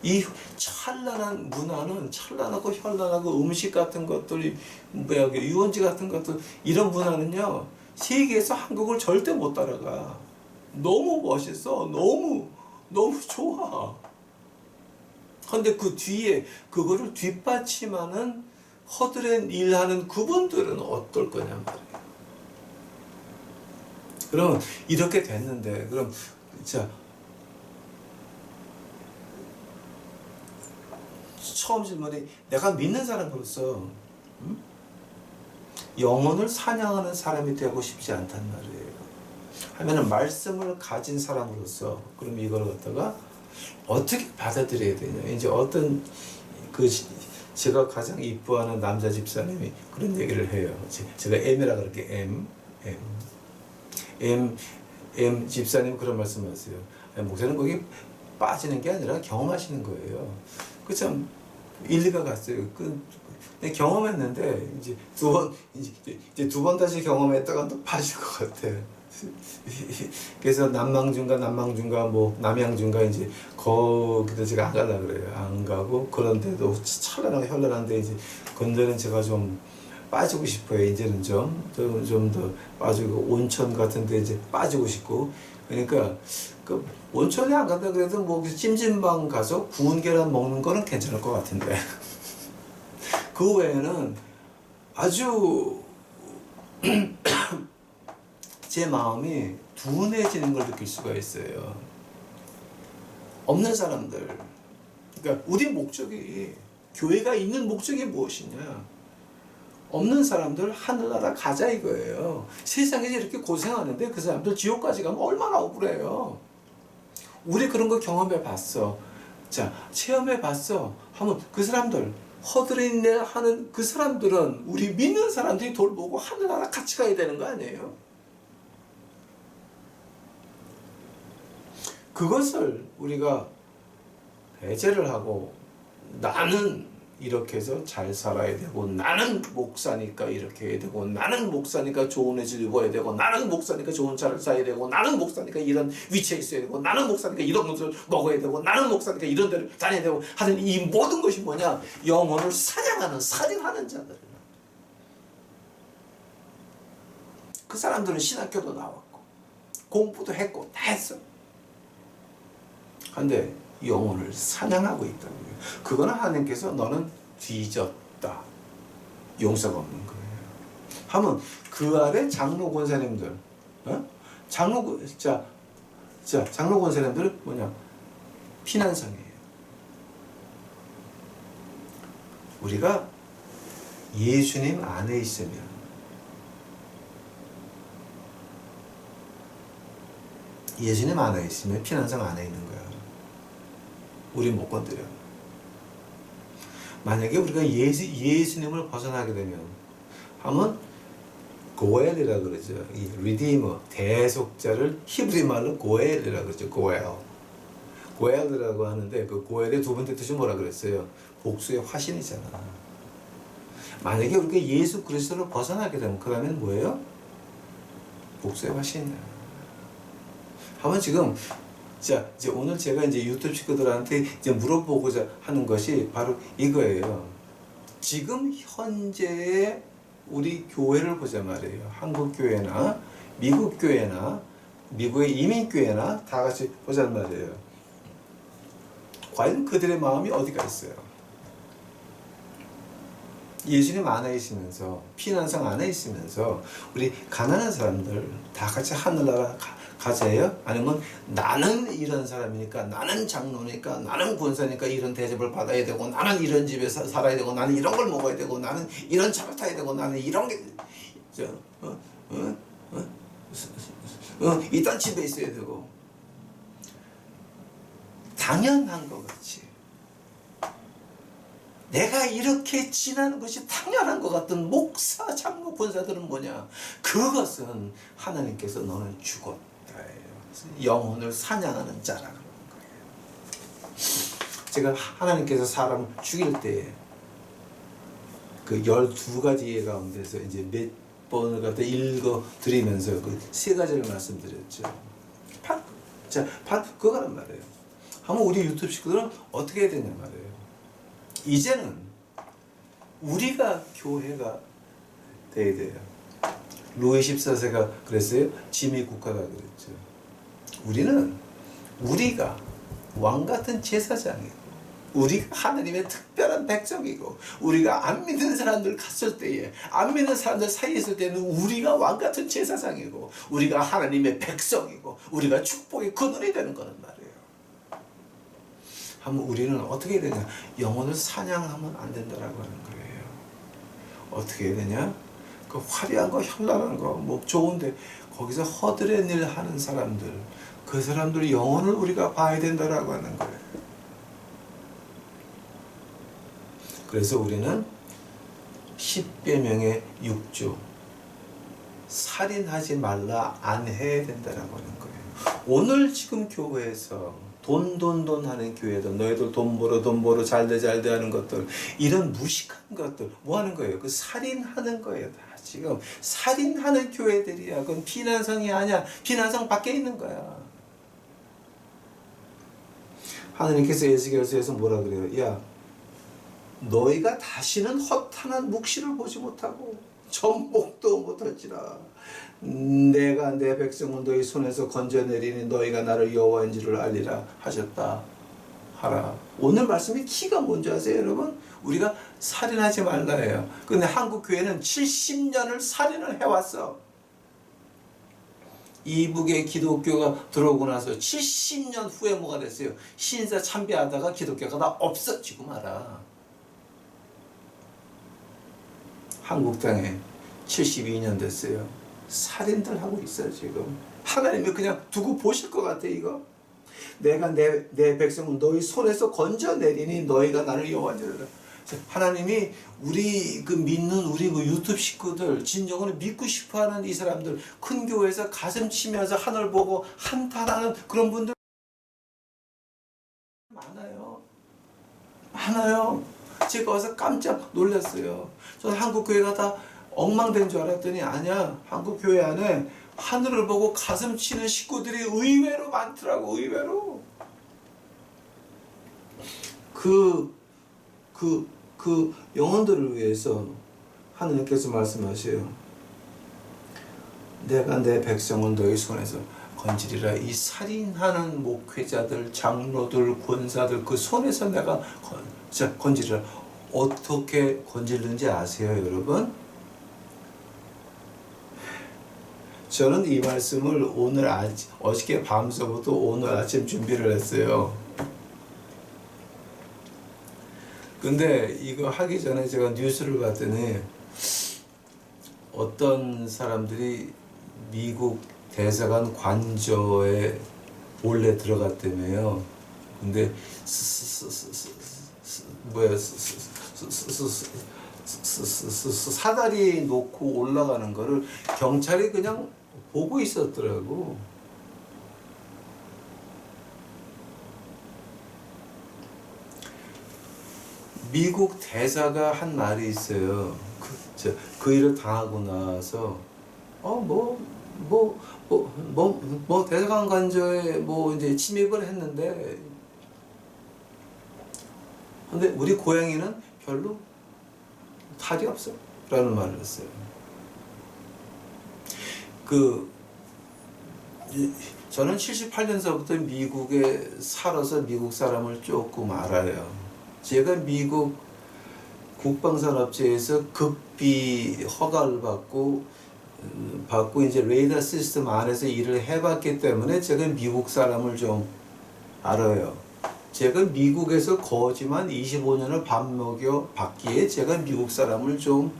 이 찬란한 문화는 찬란하고 현란하고 음식 같은 것들이 유원지 같은 것들, 이런 문화는요 세계에서 한국을 절대 못 따라가. 너무 멋있어. 너무 좋아. 근데 그 뒤에 그거를 뒷받침하는 허드렛 일하는 그분들은 어떨 거냐 말이에요. 그럼 이렇게 됐는데, 그럼 자 처음 질문이, 내가 믿는 사람으로서 영혼을 사냥하는 사람이 되고 싶지 않단 말이에요. 하면은 말씀을 가진 사람으로서 그럼 이걸 갖다가 어떻게 받아들여야 되냐. 이제 어떤 제가 가장 이뻐하는 남자 집사님이 그런 얘기를 해요. 제가 M이라 그럴게. M 집사님 그런 말씀하세요. 목사님 거기 빠지는 게 아니라 경험하시는 거예요. 그 참 일리가 갔어요. 경험했는데 이제 두 번 다시 경험했다가 또 빠질 것 같아. 그래서 남망중가 뭐 남양중가 이제 거기도 제가 안 가려 그래요. 안 가고 그런데도 찬란하고 현란한데 이제 근데는 제가 좀 빠지고 싶어요. 이제는 좀 더 빠지고 온천 같은데 이제 빠지고 싶고 그러니까 그 온천에 안 간다 그래도 뭐 찜질방 가서 구운 계란 먹는 거는 괜찮을 것 같은데 그 외에는 아주 제 마음이 둔해지는 걸 느낄 수가 있어요. 없는 사람들. 그러니까 우리 목적이 교회가 있는 목적이 무엇이냐? 없는 사람들 하늘나라 가자 이거예요. 세상에서 이렇게 고생하는데 그 사람들 지옥까지 가면 얼마나 억울해요. 우리 그런 거 경험해 봤어. 자, 체험해 봤어. 하면 그 사람들 허드렛네 하는 그 사람들은 우리 믿는 사람들이 돌보고 하늘나라 같이 가야 되는 거 아니에요? 그것을 우리가 배제를 하고 나는 이렇게 해서 잘 살아야 되고 나는 목사니까 이렇게 해야 되고 나는 목사니까 좋은 애를 입어야 되고 나는 목사니까 좋은 차를 사야 되고 나는 목사니까 이런 위치에 있어야 되고 나는 목사니까 이런 것을 먹어야 되고 나는 목사니까 이런 데를 다녀야 되고 하는 이 모든 것이 뭐냐? 영혼을 사냥하는 살인하는 자들. 그 사람들은 신학교도 나왔고 공부도 했고 다 했어. 근데 영혼을 사냥하고 있다고요. 그거는 하나님께서 너는 뒤졌다. 용서가 없는 거예요. 하면 그 아래 장로 권사님들, 장로 권사님들은 뭐냐? 피난성이에요. 우리가 예수님 안에 있으면 피난성 안에 있는 거야. 우리 못 건드려. 만약에 우리가 예수님을 벗어나게 되면 하면 고엘이라 그러죠. 이 리디머 대속자를 히브리 말로 고엘이라 그러죠. 고엘이라고 하는데 그 고엘의 두 번째 뜻이 뭐라 그랬어요? 복수의 화신이잖아. 만약에 우리가 예수 그리스도를 벗어나게 되면 그러면 뭐예요? 복수의 화신이야. 하면 지금 자, 이제 오늘 제가 이제 유튜브 친구들한테 이제 물어보고자 하는 것이 바로 이거예요. 지금 현재의 우리 교회를 보자 말이에요. 한국 교회나 미국 교회나 미국의 이민 교회나 다 같이 보자 말이에요. 과연 그들의 마음이 어디가 있어요? 예수님 안에 있으면서 피난성 안에 있으면서 우리 가난한 사람들 다 같이 하늘나라 가자예요? 아니면 나는 이런 사람이니까 나는 장로니까 나는 권사니까 이런 대접을 받아야 되고 나는 이런 집에 살아야 되고 나는 이런 걸 먹어야 되고 나는 이런 차를 타야 되고 나는 이런 게 이딴 집에 있어야 되고 당연한 것 같이 내가 이렇게 지나는 것이 당연한 것 같은 목사, 장로, 권사들은 뭐냐? 그것은 하나님께서 너는 죽었다. 영혼을 사냥하는 자라 그러는 거예요. 제가 하나님께서 사람을 죽일 때 그 12가지 예 가운데서 이제 몇 번을 갖다 읽어 드리면서 그 세 가지를 말씀드렸죠. 그거란 말이에요. 한번 우리 유튜브 식구들은 어떻게 해야 되냐 말이에요. 이제는 우리가 교회가 돼야 돼요. 루이 14세가 그랬어요. 짐이 국가가 그랬죠. 우리가 왕같은 제사장이고 우리가 하나님의 특별한 백성이고 우리가 안 믿는 사람들 갔을 때에 안 믿는 사람들 사이에 있을 때는 우리가 왕같은 제사장이고 우리가 하나님의 백성이고 우리가 축복의 근원이 되는 거란 말이에요. 하면 우리는 어떻게 해야 되냐? 영혼을 사냥하면 안 된다라고 하는 거예요. 어떻게 해야 되냐? 그 화려한 거, 현란한 거, 뭐 좋은데 거기서 허드렛 일 하는 사람들, 그 사람들 영혼을 우리가 봐야 된다라고 하는 거예요. 그래서 우리는 10계명의 6조 살인하지 말라 안 해야 된다라고 하는 거예요. 오늘 지금 교회에서 돈 하는 교회들, 너희들 돈 벌어 잘돼 하는 것들, 이런 무식한 것들 뭐 하는 거예요? 그 살인하는 거예요. 다 지금 살인하는 교회들이야. 그건 비난성이 아니야. 비난성 밖에 있는 거야. 하나님께서 에스겔서에서 뭐라 그래요? 야, 너희가 다시는 허탄한 묵시를 보지 못하고 전복도 못할지라. 내가 내 백성을 너희 손에서 건져내리니 너희가 나를 여호와인 줄을 알리라 하셨다 하라. 오늘 말씀이 키가 뭔지 아세요, 여러분? 우리가 살인하지 말라 해요. 근데 한국 교회는 70년을 살인을 해왔어. 이북에 기독교가 들어오고 나서 70년 후에 뭐가 됐어요? 신사 참배하다가 기독교가 다 없어지고 말아. 한국 땅에 72년 됐어요. 살인들 하고 있어요 지금. 하나님이 그냥 두고 보실 것 같아 이거. 내가 내 백성은 너희 손에서 건져내리니 너희가 나를 여호와인 줄 알아. 하나님이 우리 그 믿는 우리 그 유튜브 식구들, 진정으로 믿고 싶어하는 이 사람들, 큰 교회에서 가슴 치면서 하늘 보고 한탄하는 그런 분들 많아요. 제가 와서 깜짝 놀랐어요. 저는 한국 교회가 다 엉망된 줄 알았더니 아니야. 한국 교회 안에 하늘을 보고 가슴 치는 식구들이 의외로 많더라고. 의외로. 그 영혼들을 위해서 하나님께서 말씀하세요. 내가 내 백성을 너희 손에서 건지리라. 이 살인하는 목회자들, 장로들, 권사들 그 손에서 내가 건지리라. 어떻게 건지는지 아세요, 여러분? 저는 이 말씀을 오늘 어저께 밤서부터 오늘 아침 준비를 했어요. 근데 이거 하기 전에 제가 뉴스를 봤더니 어떤 사람들이 미국 대사관 관저에 몰래 들어갔다며요. 근데 사다리 놓고 올라가는 거를 경찰이 그냥 보고 있었더라고. 미국 대사가 한 말이 있어요. 그 일을 당하고 나서 대사관 관저에 이제 침입을 했는데, 근데 우리 고양이는 별로 탈이 없어 라는 말을 했어요. 저는 78년서부터 미국에 살아서 미국 사람을 조금 알아요. 제가 미국 국방산업체에서 극비 허가를 받고 이제 레이더 시스템 안에서 일을 해봤기 때문에 제가 미국 사람을 좀 알아요. 제가 미국에서 거지만 25년을 밥 먹여 봤기에 제가 미국 사람을 좀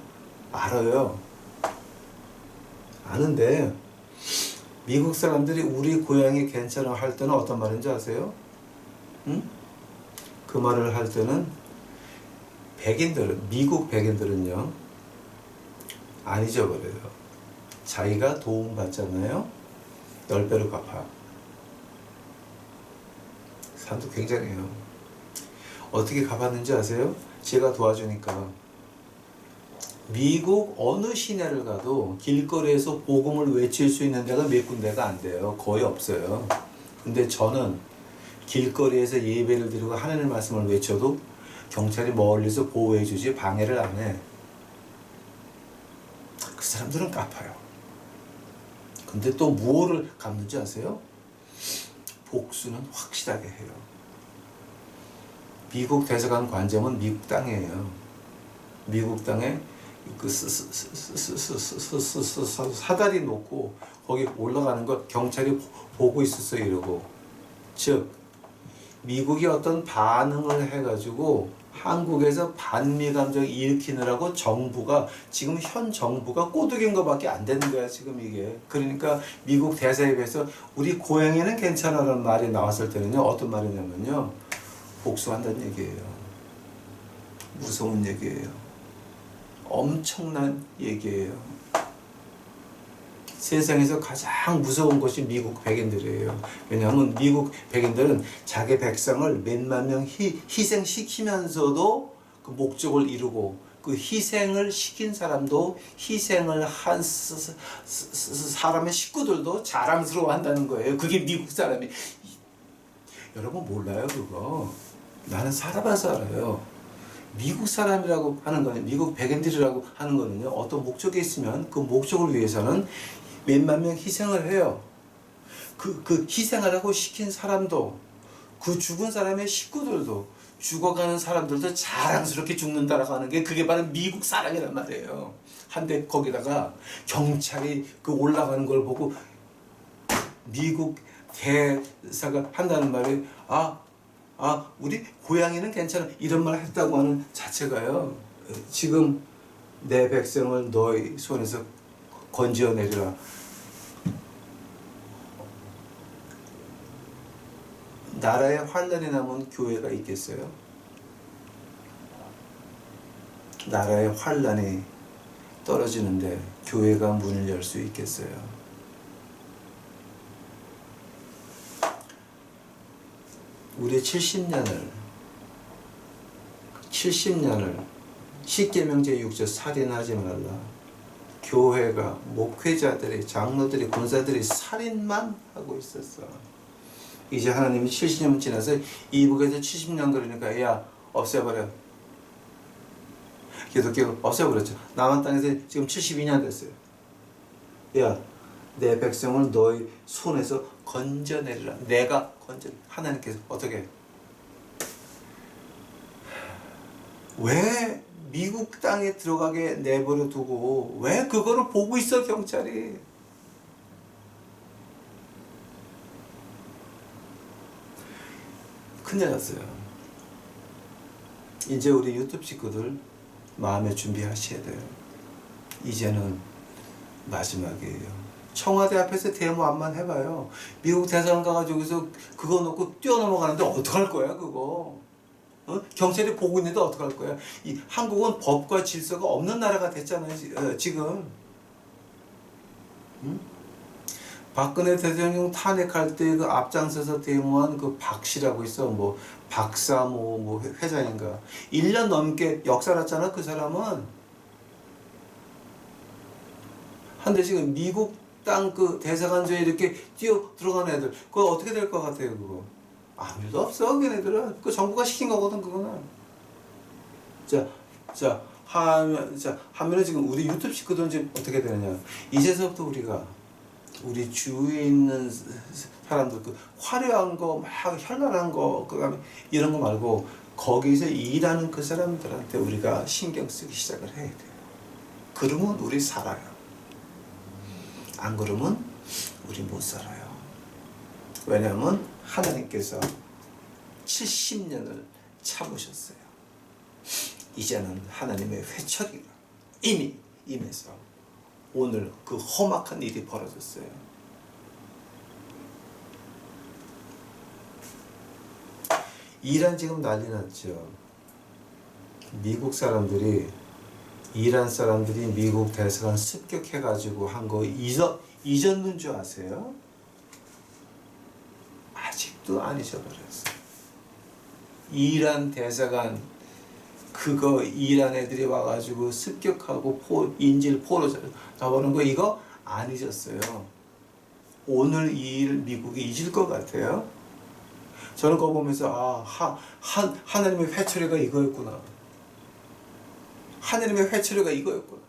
알아요. 아는데 미국 사람들이 우리 고향이 괜찮아 할 때는 어떤 말인지 아세요? 응? 그 말을 할 때는 미국 백인들은요 안 잊어버려요. 자기가 도움 받잖아요. 10배로 갚아. 사람도 굉장해요. 어떻게 갚았는지 아세요? 제가 도와주니까 미국 어느 시내를 가도 길거리에서 복음을 외칠 수 있는 데가 몇 군데가 안 돼요. 거의 없어요. 근데 저는 길거리에서 예배를 드리고 하나님의 말씀을 외쳐도 경찰이 멀리서 보호해주지 방해를 안 해. 그 사람들은 갚아요. 근데 또 무엇을 갚는지 아세요? 복수는 확실하게 해요. 미국 대사관 관점은 미국 땅이에요. 미국 땅에 그 사다리 놓고 거기 올라가는 거 경찰이 보고 있었어요. 이러고. 즉 미국이 어떤 반응을 해가지고 한국에서 반미 감정을 일으키느라고 지금 현 정부가 꼬드긴 것밖에 안 되는 거야 지금 이게. 그러니까 미국 대사에 비해서 우리 고향에는 괜찮아라는 말이 나왔을 때는요 어떤 말이냐면요 복수한다는 얘기예요. 무서운 얘기예요. 엄청난 얘기예요. 세상에서 가장 무서운 것이 미국 백인들이에요. 왜냐하면 미국 백인들은 자기 백성을 몇만 명 희생시키면서도 그 목적을 이루고, 그 희생을 시킨 사람도, 희생을 한 사람의 식구들도 자랑스러워한다는 거예요. 그게 미국 사람이. 여러분 몰라요 그거. 나는 살아봐서 알아요. 미국 사람이라고 하는 거는, 미국 백인들이라고 하는 거는요, 어떤 목적이 있으면 그 목적을 위해서는 몇만 명 희생을 해요. 그 희생하라고 시킨 사람도, 그 죽은 사람의 식구들도, 죽어가는 사람들도 자랑스럽게 죽는다라고 하는 게, 그게 바로 미국 사람이란 말이에요. 한데 거기다가 경찰이 그 올라가는 걸 보고 미국 대사가 한다는 말이, 우리 고양이는 괜찮아, 이런 말 했다고 하는 자체가요, 지금 내 백성을 너희 손에서 건져내리라. 나라에 환란이 나면 교회가 있겠어요? 나라에 환란이 떨어지는데 교회가 문을 열 수 있겠어요? 우리 70년을 10계명 제6조 살인하지 말라. 교회가, 목회자들이, 장로들이, 권사들이 살인만 하고 있었어. 이제 하나님이 70년 지나서 이북에서 70년 그러니까, 야, 없애버려. 기독교 없애버렸죠. 남한 땅에서 지금 72년 됐어요. 야, 내 백성을 너희 손에서 건져내리라. 내가 하나님께서 어떻게? 왜 미국 땅에 들어가게 내버려 두고 왜 그거를 보고 있어, 경찰이? 큰일 났어요. 이제 우리 유튜브 식구들 마음의 준비하셔야 돼요. 이제는 마지막이에요. 청와대 앞에서 데모 한번 해봐요. 미국 대사관 가가지고 여기서 그거 놓고 뛰어넘어가는데 어떡할 거야 그거? 경찰이 보고 있는데 어떡할 거야? 이 한국은 법과 질서가 없는 나라가 됐잖아요 지금. 응? 박근혜 대통령 탄핵할 때 그 앞장서서 데모한 그 박씨라고 있어. 뭐 박사 뭐 회장인가. 1년 넘게 역사났잖아 그 사람은. 한데 지금 미국 땅 그 대사관저에 이렇게 뛰어 들어간 애들, 그거 어떻게 될 것 같아요 그거? 아무 일도 없어 걔네들은. 그 정부가 시킨 거거든 그거는. 하면은 지금 우리 유튜브 식구들은 지금 어떻게 되느냐. 이제서부터 우리 주위에 있는 사람들, 그 화려한 거, 막 현란한 거, 그다음에 이런 거 말고 거기서 일하는 그 사람들한테 우리가 신경 쓰기 시작을 해야 돼요. 그러면 우리 살아요. 안 그러면 우리 못 살아요. 왜냐하면 하나님께서 70년을 참으셨어요. 이제는 하나님의 회초리가 이미 임해서 오늘 그 험악한 일이 벌어졌어요. 이란 지금 난리 났죠. 미국 사람들이, 이란 사람들이 미국 대사관 습격해가지고 한 거 잊었는 줄 아세요? 아직도 안 잊어버렸어요. 이란 대사관 그거 이란 애들이 와가지고 습격하고 인질 포로 잡아놓은 거 이거 안 잊었어요. 오늘 이 일 미국이 잊을 것 같아요. 저는 그거 보면서 하나님의 회초리가 이거였구나. 하나님의 회초리가 이거였구나.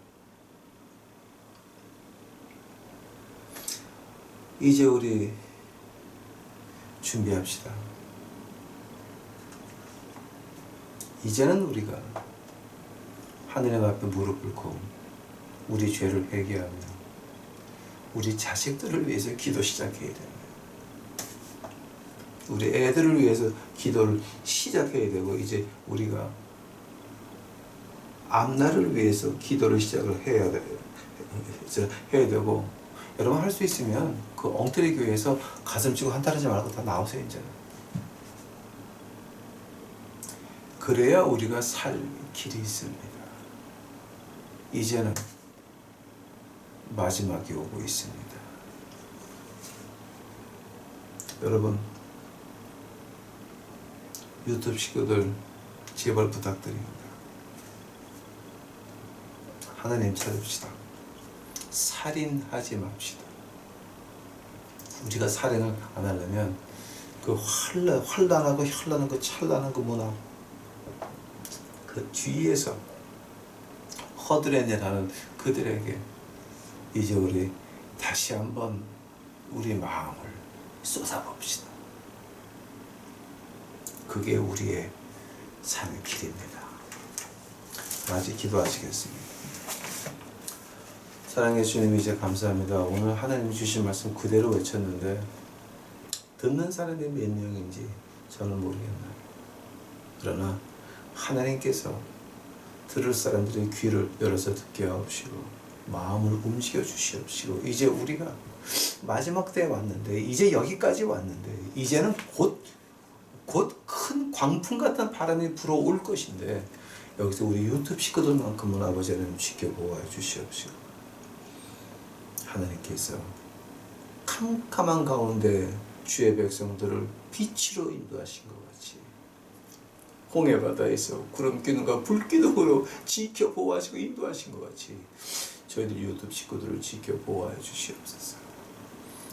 이제 우리 준비합시다. 이제는 우리가 하느님 앞에 무릎 꿇고 우리 죄를 회개하며 우리 자식들을 위해서 기도 시작해야 됩니다. 우리 애들을 위해서 기도를 시작해야 되고, 이제 우리가 앞날을 위해서 기도를 시작을 해야 되고, 여러분 할 수 있으면 그 엉터리 교회에서 가슴 치고 한탄하지 말고 다 나오세요. 이제 그래야 우리가 살 길이 있습니다. 이제는 마지막이 오고 있습니다. 여러분, 유튜브 식구들 제발 부탁드립니다. 하나님 찾읍시다. 살인하지 맙시다. 우리가 살인을 안 하려면 그 환란하고 현란한 그 찬란한 그 문화 그 뒤에서 허드렛이라는 그들에게 이제 우리 다시 한번 우리 마음을 쏟아봅시다. 그게 우리의 사는 길입니다. 마치 기도하시겠습니다. 사랑해 주님, 이제 감사합니다. 오늘 하나님 주신 말씀 그대로 외쳤는데 듣는 사람이 몇 명인지 저는 모르겠나요. 그러나 하나님께서 들을 사람들의 귀를 열어서 듣게 하옵시고 마음을 움직여 주시옵시고, 이제 우리가 마지막 때에 왔는데, 이제 여기까지 왔는데, 이제는 곧 큰 광풍 같은 바람이 불어올 것인데, 여기서 우리 유튜브 식구들만큼은 아버지 하나님 지켜보아 주시옵시고, 하나님께서 캄캄한 가운데 주의 백성들을 빛으로 인도하신 것 같이 홍해바다에서 구름 기둥과 불 기둥으로 지켜 보호하시고 인도하신 것 같이 저희들 유튜브 식구들을 지켜 보호하여 주시옵소서.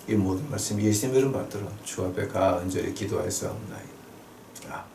이 모든 말씀 예수님 이름 받들어 주 앞에 간절히 기도하였사옵나이다.